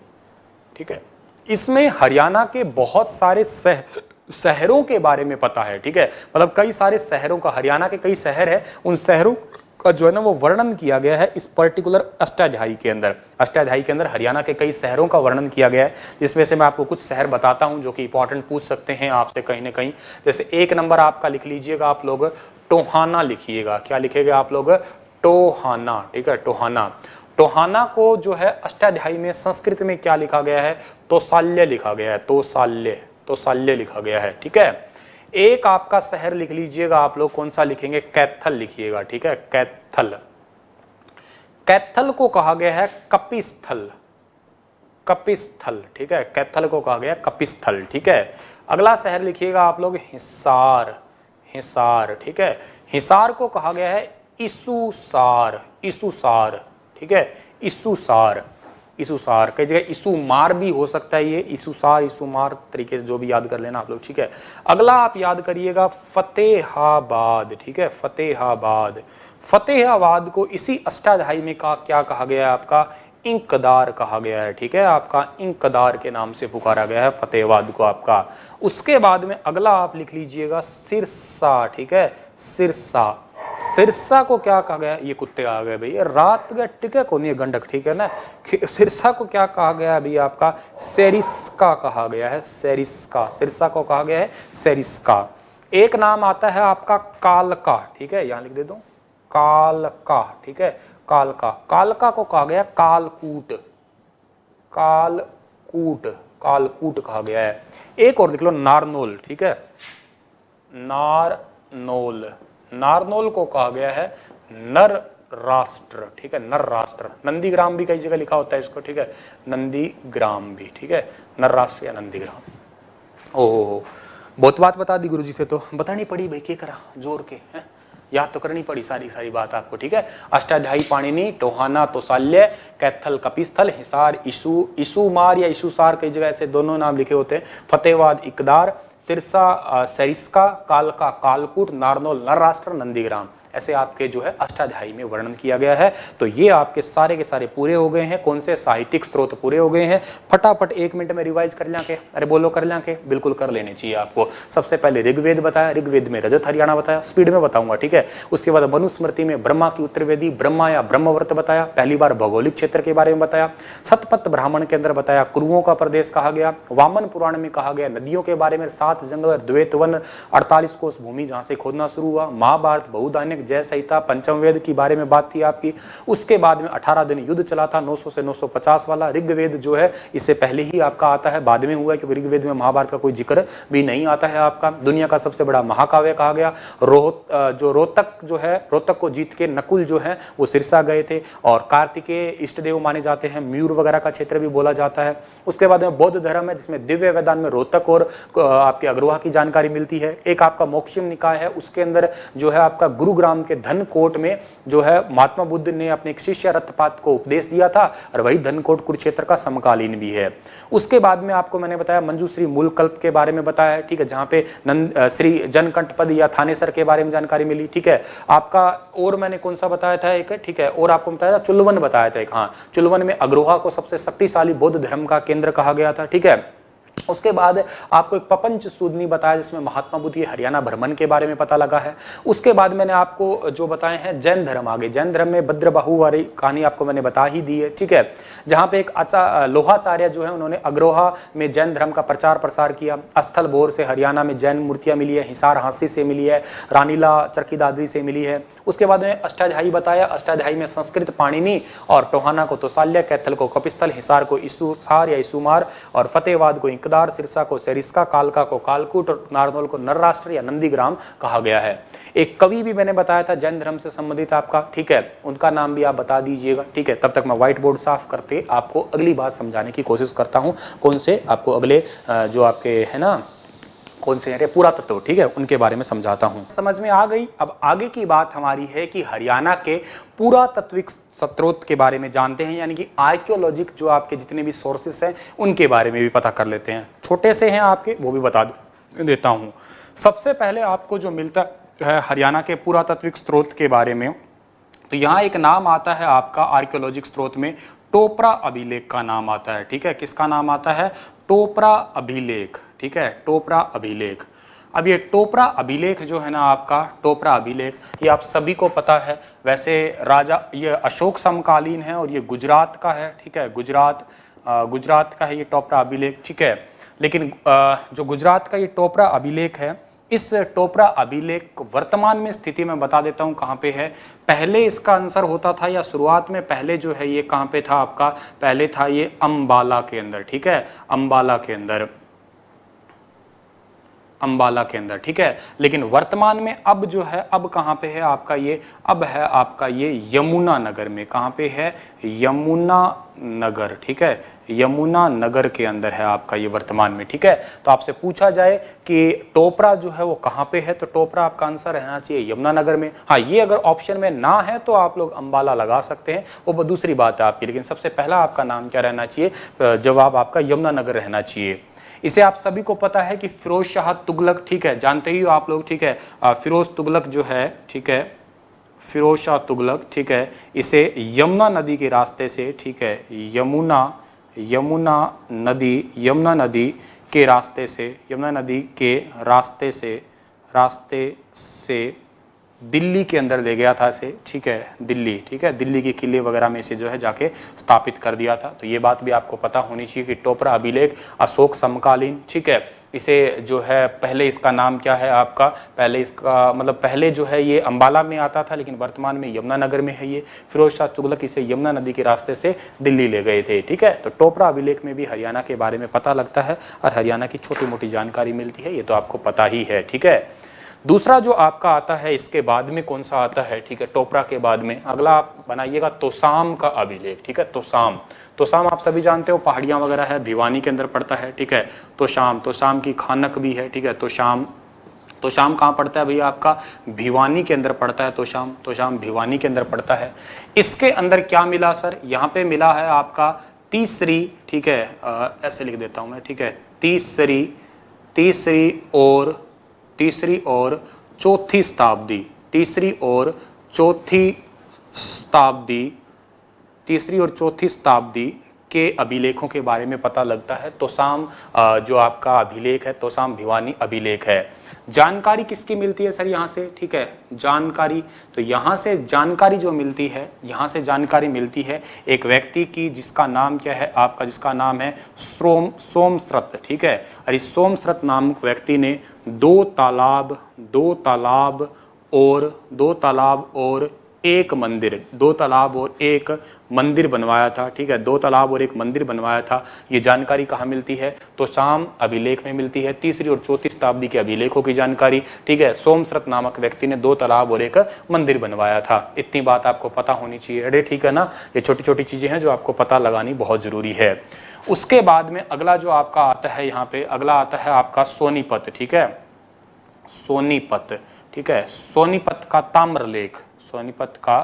ठीक है। इसमें हरियाणा के बहुत सारे शहरों के बारे में पता है, ठीक है, मतलब कई सारे शहरों का, हरियाणा के कई शहर है, उन शहरों का जो है ना वो वर्णन किया गया है इस पर्टिकुलर अष्टाध्यायी के अंदर। अष्टाध्यायी के अंदर हरियाणा के कई शहरों का वर्णन किया गया है, जिसमें से मैं आपको कुछ शहर बताता हूं जो कि इंपॉर्टेंट पूछ सकते हैं आपसे कहीं ना कहीं। जैसे एक नंबर आपका लिख लीजिएगा आप लोग, टोहाना लिखिएगा, क्या लिखेगा आप लोग, टोहाना, ठीक है, टोहाना। टोहाना को जो है अष्टाध्यायी में संस्कृत में क्या लिखा गया है, तोसाल्य लिखा गया है, तोसाल्य, तोसाल्य लिखा गया है, ठीक है। एक आपका शहर लिख लीजिएगा आप लोग, कौन सा लिखेंगे, कैथल लिखिएगा, ठीक है, कैथल। कैथल को कहा गया है कपिस्थल, कपिस्थल, ठीक है, कैथल को कहा गया कपिस्थल, ठीक है। अगला शहर लिखिएगा आप लोग, हिसार, हिसार, ठीक है। हिसार को कहा गया है इसुसार, इसुसार, ठीक है, इसुसार, इसुसार। कई जगह इसुमार भी हो सकता है, ये इसुसार, इसुमार तरीके से जो भी याद कर लेना आप लोग, ठीक है। अगला आप याद करिएगा फतेहाबाद, ठीक है, फतेहाबाद। फतेहाबाद को इसी अष्टाध्यायी में क्या कहा गया है आपका, इंकदार कहा गया है, ठीक है, आपका इंकदार के नाम से पुकारा गया है फतेहाबाद को आपका। उसके बाद में अगला आप लिख लीजिएगा सिरसा, ठीक है, सिरसा। सिरसा को क्या कहा गया, ये कुत्ते आ गए भैया, रात गए टिके को नहीं गंडक, ठीक है ना। सिरसा को क्या कहा गया अभी आपका, सेरिस्का कहा गया है, सेरिस्का। सिरसा को कहा गया है सेरिस्का। एक नाम आता है आपका कालका, ठीक है, यहां लिख दे दो, कालका, ठीक है, कालका। कालका को कहा गया कालकूट, कालकूट, कालकूट कहा गया है। एक और लिख लो नारनौल, ठीक है, नारनौल। नारनौल को कहा गया है नर राष्ट्र, ठीक है, नर राष्ट्र। नंदीग्राम भी कई जगह लिखा होता है इसको, ठीक है, नंदीग्राम भी, ठीक है, नर राष्ट्र या नंदीग्राम। ओह बहुत बात बता दी गुरुजी से, तो बतानी पड़ी भाई, क्या करा जोर के हैं, याद तो करनी पड़ी सारी सारी बात आपको, ठीक है। अष्टाध्यायी पाणिनि, टोहाना तोसाल्य, कैथल कपिस्थल, हिसार इसुमार या इसुसार, कई जगह ऐसे दोनों नाम लिखे होते हैं, फतेहाबाद इकदार, सिरसा सेरिस्का, कालका कालकूट, नारनौल नर राष्ट्र, नंदीग्राम, ऐसे आपके जो है अष्टाध्यायी में वर्णन किया गया है। तो ये आपके सारे के सारे पूरे हो गए हैं, कौन से साहित्यिक स्रोत पूरे हो गए हैं। फटाफट 1 मिनट में रिवाइज कर लें के, अरे बोलो कर लें के, बिल्कुल कर लेने चाहिए आपको। सबसे पहले ऋग्वेद बताया, ऋग्वेद में रजत हरियाणा बताया, स्पीड में बताऊंगा, ठीक है। उसके बाद मनुस्मृति में ब्रह्मा की उत्तरवेदी, ब्रह्मा या ब्रह्मवर्त बताया, पहली बार भौगोलिक क्षेत्र के बारे में बताया। सतपथ ब्राह्मण के अंदर बताया कुरुओं का प्रदेश कहा गया। वामन पुराण में कहा गया नदियों के बारे में, 7 जंगल, द्वैत वन, 48 कोस भूमि जहां से खोदना शुरू हुआ। महाभारत बहुधान्यक जय संहिता पंचम वेद की बारे में बात थी आपकी। उसके बाद में 18 दिन युद्ध चला था 900 से 950 वाला। ऋग्वेद जो है इससे पहले ही आपका आता है, बाद में हुआ है, क्योंकि ऋग्वेद में महाभारत का कोई जिक्र भी नहीं आता है आपका। दुनिया का सबसे बड़ा महाकाव्य कहा गया। रोहतक जो है, रोहतक को जीत के नकुल जो है वो सिरसा गए थे, और कार्तिकेय इष्ट देव माने जाते हैं, मयूर वगैरह का क्षेत्र भी बोला जाता है। उसके बाद में बौद्ध धर्म है, जिसमें दिव्य वेदांत में रोहतक और आपके अग्रवाह की जानकारी मिलती है। एक आपका मोक्षम निकाय है, उसके अंदर जो है आपका गुरुग्राम के धनकोट में जो है महात्मा बुद्ध ने अपने एक शिष्य रथपात को उपदेश दिया था, और वही धनकोट कुरुक्षेत्र का समकालीन भी है। उसके बाद में आपको मैंने बताया मंजूश्री मूलकल्प के बारे में बताया है, ठीक है, जहां पे श्री जनकंठपद या थानेसर के बारे में जानकारी मिली, ठीक है। आपका और मैंने कौन सा बताया था एक, ठीक है, और आपको बताया था चुलवन बताया था एक, हाँ, चुलवन में अग्रोहा को सबसे शक्तिशाली बौद्ध धर्म का केंद्र कहा गया था, ठीक है। उसके बाद आपको एक पपंच सूदनी बताया, जिसमें महात्मा बुद्ध के हरियाणा भ्रमण के बारे में पता लगा है। उसके बाद मैंने आपको जो बताए हैं जैन धर्म आगे, जैन धर्म में भद्रबाहु वाली कहानी आपको मैंने बता ही दी है, ठीक है, जहां पे एक लोहाचार्य जो है उन्होंने अग्रोहा में जैन धर्म का प्रचार प्रसार किया। स्थल भोर से हरियाणा में जैन मूर्तियां मिली है, हिसार हांसी से मिली है, रानीला चरखी दादरी से मिली है। उसके बाद में अष्टाध्यायी बताया, अष्टाध्यायी में संस्कृत पाणिनि, और टोहाना को तोसाल्या, कैथल को कपिस्थल, हिसार को इसुसार या इसुमार, और फतेहवाद को इंकदार, सिरसा को सेरिस्का, कालका को कालकूट, और नारनौल को नरराष्ट्र या नंदीग्राम कहा गया है। एक कवि भी मैंने बताया था जैन धर्म से संबंधित आपका, ठीक है, उनका नाम भी आप बता दीजिएगा, ठीक है। तब तक मैं व्हाइट बोर्ड साफ करके आपको अगली बात समझाने की कोशिश करता हूं। कौन से आपको अगले जो आपके है ना, कौन से पुरातत्व, ठीक है, उनके बारे में समझाता हूं। समझ में आ गई। अब आगे की बात हमारी है कि हरियाणा के पुरातत्विक स्रोत के बारे में जानते हैं, यानी कि आर्कियोलॉजिक जो आपके जितने भी सोर्सेस हैं उनके बारे में भी पता कर लेते हैं। छोटे से हैं आपके, वो भी बता देता हूं। सबसे पहले आपको जो मिलता है हरियाणा के पुरातत्विक स्रोत के बारे में, तो यहाँ एक नाम आता है आपका आर्कियोलॉजिक स्रोत में, टोपरा अभिलेख का नाम आता है, ठीक है। किसका नाम आता है? टोपरा अभिलेख, ठीक है, टोपरा अभिलेख। अब ये टोपरा अभिलेख जो है ना आपका, टोपरा अभिलेख, ये आप सभी को पता है। वैसे राजा, ये अशोक समकालीन है और ये गुजरात का है, ठीक है, गुजरात का है ये टोपरा अभिलेख, ठीक है। लेकिन जो गुजरात का ये टोपरा अभिलेख है, इस टोपरा अभिलेख वर्तमान में स्थिति में बता देता हूँ कहाँ पे है। पहले इसका आंसर होता था, या शुरुआत में पहले जो है ये कहाँ पे था आपका, पहले था ये अंबाला के अंदर, ठीक है, अंबाला के अंदर, अंबाला के अंदर, ठीक है। लेकिन वर्तमान में अब जो है, अब कहाँ पे है आपका ये, अब है आपका ये यमुना नगर में। कहाँ पे है? यमुना नगर, ठीक है, यमुना नगर के अंदर है आपका ये वर्तमान में, ठीक है। तो आपसे पूछा जाए कि टोपरा जो है वो कहाँ पे है, तो टोपरा आपका आंसर रहना चाहिए यमुना नगर में। हाँ, ये अगर ऑप्शन में ना है तो आप लोग अंबाला लगा सकते हैं, वो दूसरी बात है आपकी, लेकिन सबसे पहला आपका नाम क्या रहना चाहिए? जवाब आपका यमुना नगर रहना चाहिए। इसे आप सभी को पता है कि फिरोज शाह तुगलक, ठीक है, जानते ही हो आप लोग, ठीक है, फिरोज तुगलक जो है, ठीक है, फिरोज शाह तुगलक, ठीक है, इसे यमुना नदी के रास्ते से, ठीक है, यमुना नदी के रास्ते से, यमुना नदी के रास्ते से दिल्ली के अंदर ले गया था इसे, ठीक है, दिल्ली, ठीक है, दिल्ली के किले वगैरह में इसे जो है जाके स्थापित कर दिया था। तो ये बात भी आपको पता होनी चाहिए कि टोपरा अभिलेख अशोक समकालीन, ठीक है, इसे जो है पहले इसका नाम क्या है आपका, पहले इसका मतलब पहले जो है ये अंबाला में आता था, लेकिन वर्तमान में यमुना नगर में है ये। फिरोज शाह तुगलक इसे यमुना नदी के रास्ते से दिल्ली ले गए थे, ठीक है। तो टोपरा अभिलेख में भी हरियाणा के बारे में पता लगता है और हरियाणा की छोटी मोटी जानकारी मिलती है, ये तो आपको पता ही है, ठीक है। दूसरा जो आपका आता है इसके बाद में कौन सा आता है, ठीक है, टोपरा के बाद में अगला आप बनाइएगा तोसाम का अभिलेख, ठीक है, तोसाम आप सभी जानते हो, पहाड़ियाँ वगैरह है, भिवानी के अंदर पड़ता है, ठीक है। तोसाम की खानक भी है, ठीक है। तोसाम कहाँ पड़ता है भैया? आपका भिवानी के अंदर पड़ता है। तोसाम भिवानी के अंदर पड़ता है। इसके अंदर क्या मिला सर? यहाँ पे मिला है आपका तीसरी, ठीक है, ऐसे लिख देता हूँ मैं, ठीक है, तीसरी और चौथी शताब्दी, तीसरी और चौथी शताब्दी के अभिलेखों के बारे में पता लगता है। तोसाम जो आपका अभिलेख है, तोसाम भिवानी अभिलेख है। जानकारी किसकी मिलती है सर यहाँ से? ठीक है, जानकारी, तो यहाँ से जानकारी जो मिलती है, यहाँ से जानकारी मिलती है एक व्यक्ति की जिसका नाम क्या है आपका, जिसका नाम है सोमश्रत, ठीक है। और इस सोमश्रत नामक व्यक्ति ने दो तालाब और 2 तालाब और एक मंदिर, 2 तालाब और एक मंदिर बनवाया था, ठीक है, 2 तालाब और एक मंदिर बनवाया था। ये जानकारी कहाँ मिलती है? तो शाम अभिलेख में मिलती है, 3री और 4वीं शताब्दी के अभिलेखों की जानकारी, ठीक है। सोमश्रत नामक व्यक्ति ने 2 तालाब और एक मंदिर बनवाया था। इतनी बात आपको पता होनी चाहिए, अरे ठीक है ना। ये छोटी छोटी चीजें हैं जो आपको पता लगानी बहुत जरूरी है। उसके बाद में अगला जो आपका आता है, यहाँ पे अगला आता है आपका सोनीपत, ठीक है, सोनीपत, ठीक है, सोनीपत का ताम्रलेख, सोनीपत का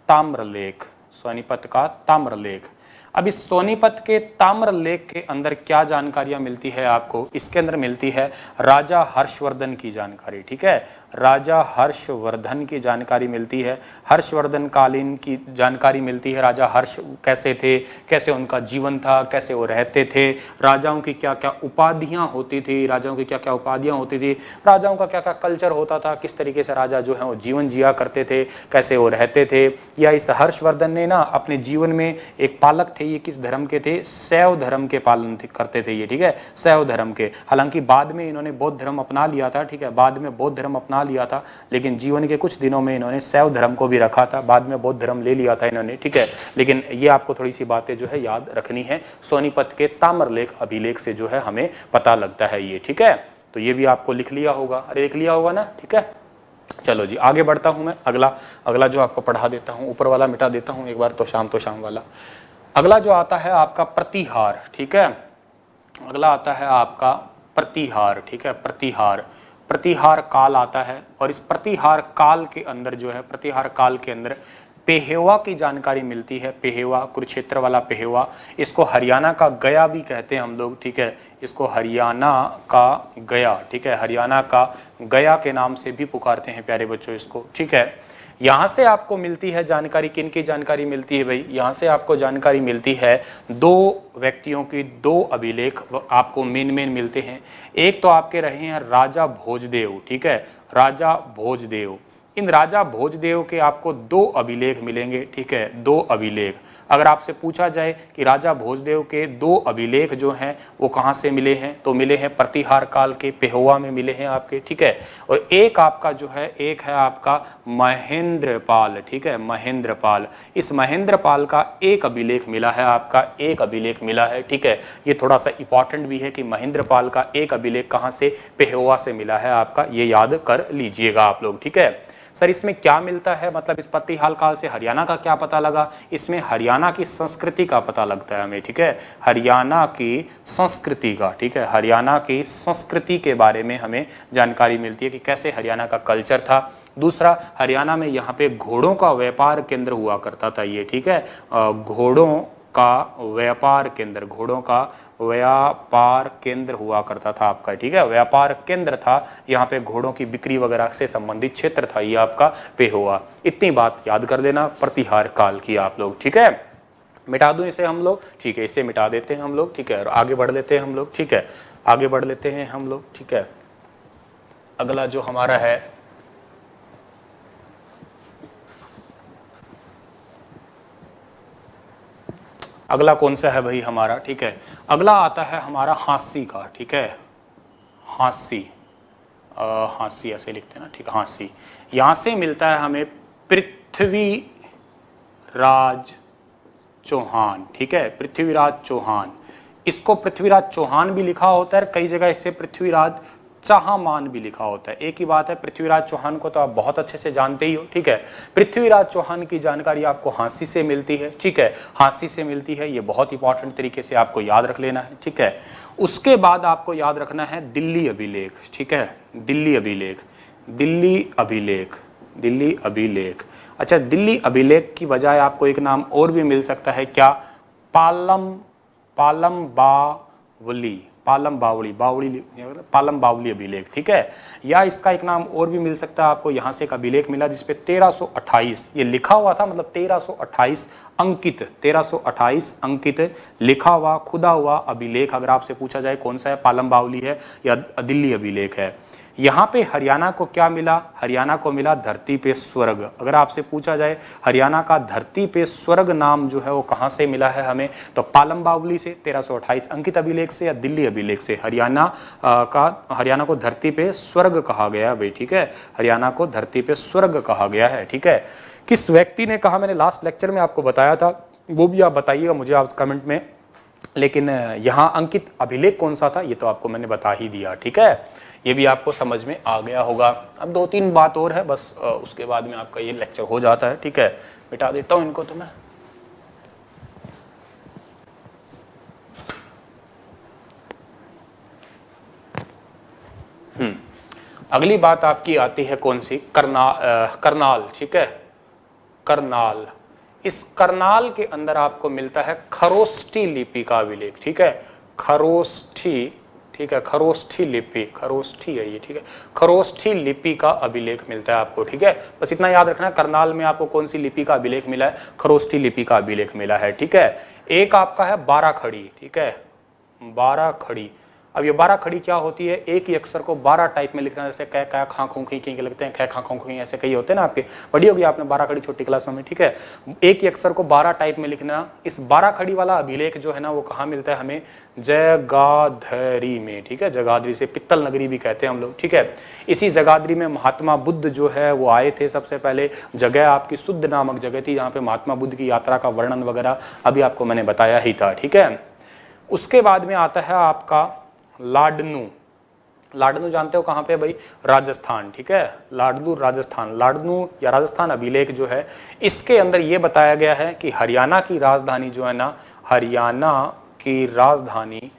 ताम्रलेख, सोनीपत का ताम्रलेख। अब इस सोनीपत के ताम्रलेख के अंदर क्या जानकारियां मिलती है आपको? इसके अंदर मिलती है राजा हर्षवर्धन की जानकारी, ठीक है, राजा हर्षवर्धन की जानकारी मिलती है, हर्षवर्धन कालीन की जानकारी मिलती है। राजा हर्ष कैसे थे, कैसे उनका जीवन था, कैसे वो रहते थे, राजाओं की क्या क्या उपाधियां होती थी, राजाओं की क्या क्या उपाधियां होती थी, राजाओं का क्या क्या कल्चर होता था, किस तरीके से राजा जो है वो जीवन जिया करते थे, कैसे वो रहते थे। या इस हर्षवर्धन ने ना अपने जीवन में एक पालक थे, ये किस धर्म के थे? शैव धर्म के पालन करते थे ये, ठीक है, शैव धर्म के। हालांकि बाद में इन्होंने बौद्ध धर्म अपना लिया था, ठीक है, बाद में बौद्ध धर्म अपना लिया था, लेकिन जीवन के कुछ दिनों में इन्होंने शैव धर्म को भी रखा था, बाद में बौद्ध धर्म ले लिया था इन्होंने, ठीक है। लेकिन ये आपको थोड़ी सी बातें जो है याद रखनी है, सोनीपत के ताम्रलेख अभिलेख से जो है हमें पता लगता है ये, ठीक है। तो ये भी आपको लिख लिया होगा, अरे लिख लिया होगा ना, ठीक है। चलो जी आगे बढ़ता हूं मैं, अगला जो आपको पढ़ा देता हूं, ऊपर वाला मिटा देता हूं एक बार, तो शाम वाला। अगला जो आता है आपका प्रतिहार, ठीक है, अगला आता है आपका प्रतिहार, ठीक है, प्रतिहार काल आता है। और इस प्रतिहार काल के अंदर जो है, प्रतिहार काल के अंदर पेहेवा की जानकारी मिलती है। पेहेवा, कुरुक्षेत्र वाला पेहेवा, इसको हरियाणा का गया भी कहते हैं हम लोग, ठीक है, इसको हरियाणा का गया, ठीक है, हरियाणा का गया के नाम से भी पुकारते हैं प्यारे बच्चों इसको, ठीक है। यहाँ से आपको मिलती है जानकारी, किन की जानकारी मिलती है भाई? यहाँ से आपको जानकारी मिलती है 2 व्यक्तियों की 2 अभिलेख आपको मेन मिलते हैं। एक तो आपके रहे हैं राजा भोजदेव, ठीक है, राजा भोजदेव। इन राजा भोजदेव के आपको 2 अभिलेख मिलेंगे, ठीक है, 2 अभिलेख। अगर आपसे पूछा जाए कि राजा भोजदेव के 2 अभिलेख जो हैं वो कहाँ से मिले हैं, तो मिले हैं प्रतिहार काल के पेहोवा में मिले हैं आपके, ठीक है। और एक आपका जो है, एक है आपका महेंद्रपाल, ठीक है, महेंद्रपाल। इस महेंद्रपाल का एक अभिलेख मिला है आपका, एक अभिलेख मिला है, ठीक है। ये थोड़ा सा इंपॉर्टेंट भी है कि महेंद्रपाल का एक अभिलेख कहाँ से? पेहोवा से मिला है आपका, ये याद कर लीजिएगा आप लोग, ठीक है। सर इसमें क्या मिलता है, मतलब इस प्रतिहार काल से हरियाणा का क्या पता लगा? इसमें हरियाणा की संस्कृति का पता लगता है हमें, ठीक है, हरियाणा की संस्कृति का, ठीक है, हरियाणा की संस्कृति के बारे में हमें जानकारी मिलती है कि कैसे हरियाणा का कल्चर था। दूसरा, हरियाणा में यहाँ पे घोड़ों का व्यापार केंद्र हुआ करता था ये, ठीक है, घोड़ों का व्यापार केंद्र, घोड़ों का व्यापार केंद्र हुआ करता था आपका, ठीक है, व्यापार केंद्र था यहाँ पे, घोड़ों की बिक्री वगैरह से संबंधित क्षेत्र था ये आपका पेहोवा। इतनी बात याद कर देना प्रतिहार काल की आप लोग, ठीक है। मिटा दूं इसे हम लोग, ठीक है, इसे मिटा देते हैं हम लोग, ठीक है, और आगे बढ़ लेते हैं हम लोग, ठीक है, आगे बढ़ लेते हैं हम लोग, ठीक है। अगला जो हमारा है, अगला कौन सा है भाई हमारा, ठीक है, अगला आता है हमारा हांसी का, ठीक है, हांसी, हांसी ऐसे लिखते हैं ना, ठीक है, हांसी। यहाँ से मिलता है हमें पृथ्वीराज चौहान, ठीक है, पृथ्वीराज चौहान। इसको पृथ्वीराज चौहान भी लिखा होता है, कई जगह इसे पृथ्वीराज चाहमान भी लिखा होता है। एक ही बात है, पृथ्वीराज चौहान को तो आप बहुत अच्छे से जानते ही हो, ठीक है। पृथ्वीराज चौहान की जानकारी आपको हांसी से मिलती है, ठीक है, हांसी से मिलती है, ये बहुत इंपॉर्टेंट तरीके से आपको याद रख लेना है, ठीक है। उसके बाद आपको याद रखना है दिल्ली अभिलेख, ठीक है, दिल्ली अभिलेख, दिल्ली अभिलेख, दिल्ली अभिलेख। अच्छा, दिल्ली अभिलेख की बजाय आपको एक नाम और भी मिल सकता है, क्या? पालम बावली अभिलेख, ठीक है। या इसका एक नाम और भी मिल सकता है आपको, यहाँ से एक अभिलेख मिला जिसपे 1328 ये लिखा हुआ था, मतलब 1328 अंकित लिखा हुआ, खुदा हुआ अभिलेख। अगर आपसे पूछा जाए कौन सा है, पालम बावली है या दिल्ली अभिलेख है। यहाँ पे हरियाणा को क्या मिला? हरियाणा को मिला धरती पे स्वर्ग। अगर आपसे पूछा जाए हरियाणा का धरती पे स्वर्ग नाम जो है वो कहाँ से मिला है हमें, तो पालम बावली से 1328 अंकित अभिलेख से या दिल्ली अभिलेख से हरियाणा को धरती पे स्वर्ग कहा गया भाई, ठीक है, हरियाणा को धरती पे स्वर्ग कहा गया है, ठीक है। किस व्यक्ति ने कहा? मैंने लास्ट लेक्चर में आपको बताया था, वो भी आप बताइएगा मुझे आप कमेंट में। लेकिन यहाँ अंकित अभिलेख कौन सा था ये तो आपको मैंने बता ही दिया, ठीक है, ये भी आपको समझ में आ गया होगा। अब 2-3 बात और है बस, उसके बाद में आपका ये लेक्चर हो जाता है, ठीक है। मिटा देता हूँ इनको तो मैं। अगली बात आपकी आती है कौन सी? करनाल, ठीक है, करनाल। इस करनाल के अंदर आपको मिलता है खरोष्ठी लिपि का अभिलेख, ठीक है, खरोष्ठी, ठीक है, खरोष्ठी लिपि, खरोष्ठी है ये, ठीक है, खरोष्ठी लिपि का अभिलेख मिलता है आपको, ठीक है। बस इतना याद रखना, करनाल में आपको कौन सी लिपि का अभिलेख मिला है? खरोष्ठी लिपि का अभिलेख मिला है, ठीक है। एक आपका है 12 खड़ी, ठीक है, 12 खड़ी। अब ये 12 खड़ी क्या होती है? एक ही अक्षर को 12 टाइप में लिखना, जैसे कै कै खां खूं खी की लगते हैं, कै खां खूं खी, ऐसे कई होते हैं ना, आपके पढ़ी होगी आपने 12 खड़ी छोटी क्लासों में, ठीक है। एक ही अक्षर को 12 टाइप में लिखना। इस 12 खड़ी वाला अभिलेख जो है ना वो कहाँ मिलता है हमें? जगाधरी में, ठीक है, जगाधरी से पित्तल नगरी भी कहते हैं हम लोग, ठीक है। इसी जगाधरी में महात्मा बुद्ध जो है वो आए थे सबसे पहले। जगह आपकी शुद्ध नामक जगह थी, जहाँ पे महात्मा बुद्ध की यात्रा का वर्णन वगैरह अभी आपको मैंने बताया ही था, ठीक है। उसके बाद में आता है आपका लाडनू। लाडनू जानते हो कहाँ पे भाई? राजस्थान, ठीक है, लाडनू राजस्थान। लाडनू या राजस्थान अभिलेख जो है इसके अंदर ये बताया गया है कि हरियाणा की राजधानी जो है ना, हरियाणा की राजधानी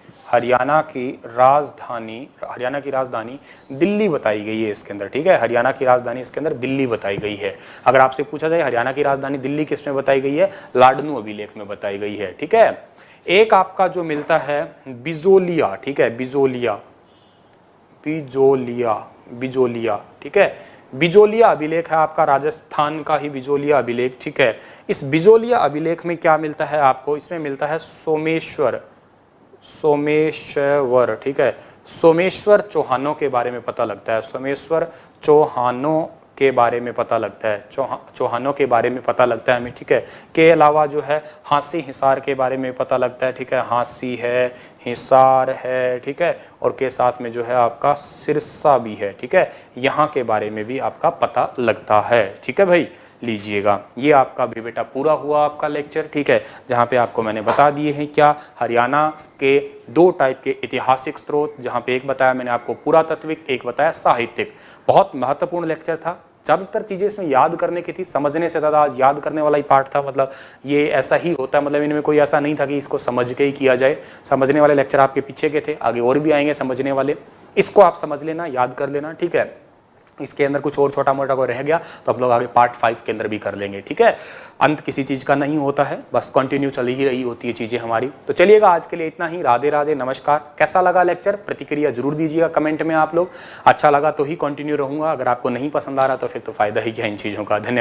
दिल्ली बताई गई है इसके अंदर, ठीक है, हरियाणा की राजधानी इसके अंदर दिल्ली बताई गई है। अगर आपसे पूछा जाए हरियाणा की राजधानी दिल्ली किस में बताई गई है? लाडनू अभिलेख में बताई गई है, ठीक है। एक आपका जो मिलता है बिजोलिया, ठीक है, बिजोलिया, ठीक है, बिजोलिया अभिलेख है आपका, राजस्थान का ही बिजोलिया अभिलेख, ठीक है। इस बिजोलिया अभिलेख में क्या मिलता है आपको? इसमें मिलता है सोमेश्वर, ठीक है, सोमेश्वर चौहानों के बारे में पता लगता है, सोमेश्वर चौहानों के बारे में पता लगता है, चौहानों के बारे में पता लगता है हमें, ठीक है। के अलावा जो है हांसी हिसार के बारे में पता लगता है, ठीक है, हांसी है, हिसार है, ठीक है, और के साथ में जो है आपका सिरसा भी है, ठीक है, यहाँ के बारे में भी आपका पता लगता है, ठीक है भाई। लीजिएगा, ये आपका भी बेटा पूरा हुआ आपका लेक्चर, ठीक है, जहाँ पे आपको मैंने बता दिए हैं क्या, हरियाणा के 2 टाइप के ऐतिहासिक स्रोत, जहाँ पे एक बताया मैंने आपको पुरातात्विक, एक बताया साहित्यिक। बहुत महत्वपूर्ण लेक्चर था, ज़्यादातर चीज़ें इसमें याद करने की थी, समझने से ज़्यादा आज याद करने वाला ही पार्ट था। मतलब ये ऐसा ही होता है, मतलब इनमें कोई ऐसा नहीं था कि इसको समझ के ही किया जाए। समझने वाले लेक्चर आपके पीछे के थे, आगे और भी आएंगे समझने वाले, इसको आप समझ लेना, याद कर लेना, ठीक है। इसके अंदर कुछ और छोटा मोटा कोई रह गया तो हम लोग आगे पार्ट 5 के अंदर भी कर लेंगे, ठीक है। अंत किसी चीज़ का नहीं होता है, बस कंटिन्यू चल ही रही होती है चीज़ें हमारी। तो चलिएगा, आज के लिए इतना ही। राधे राधे, नमस्कार। कैसा लगा लेक्चर? प्रतिक्रिया जरूर दीजिएगा कमेंट में आप लोग। अच्छा लगा तो ही कंटिन्यू रहूँगा, अगर आपको नहीं पसंद आ रहा तो फिर तो फ़ायदा ही क्या इन चीज़ों का। धन्यवाद।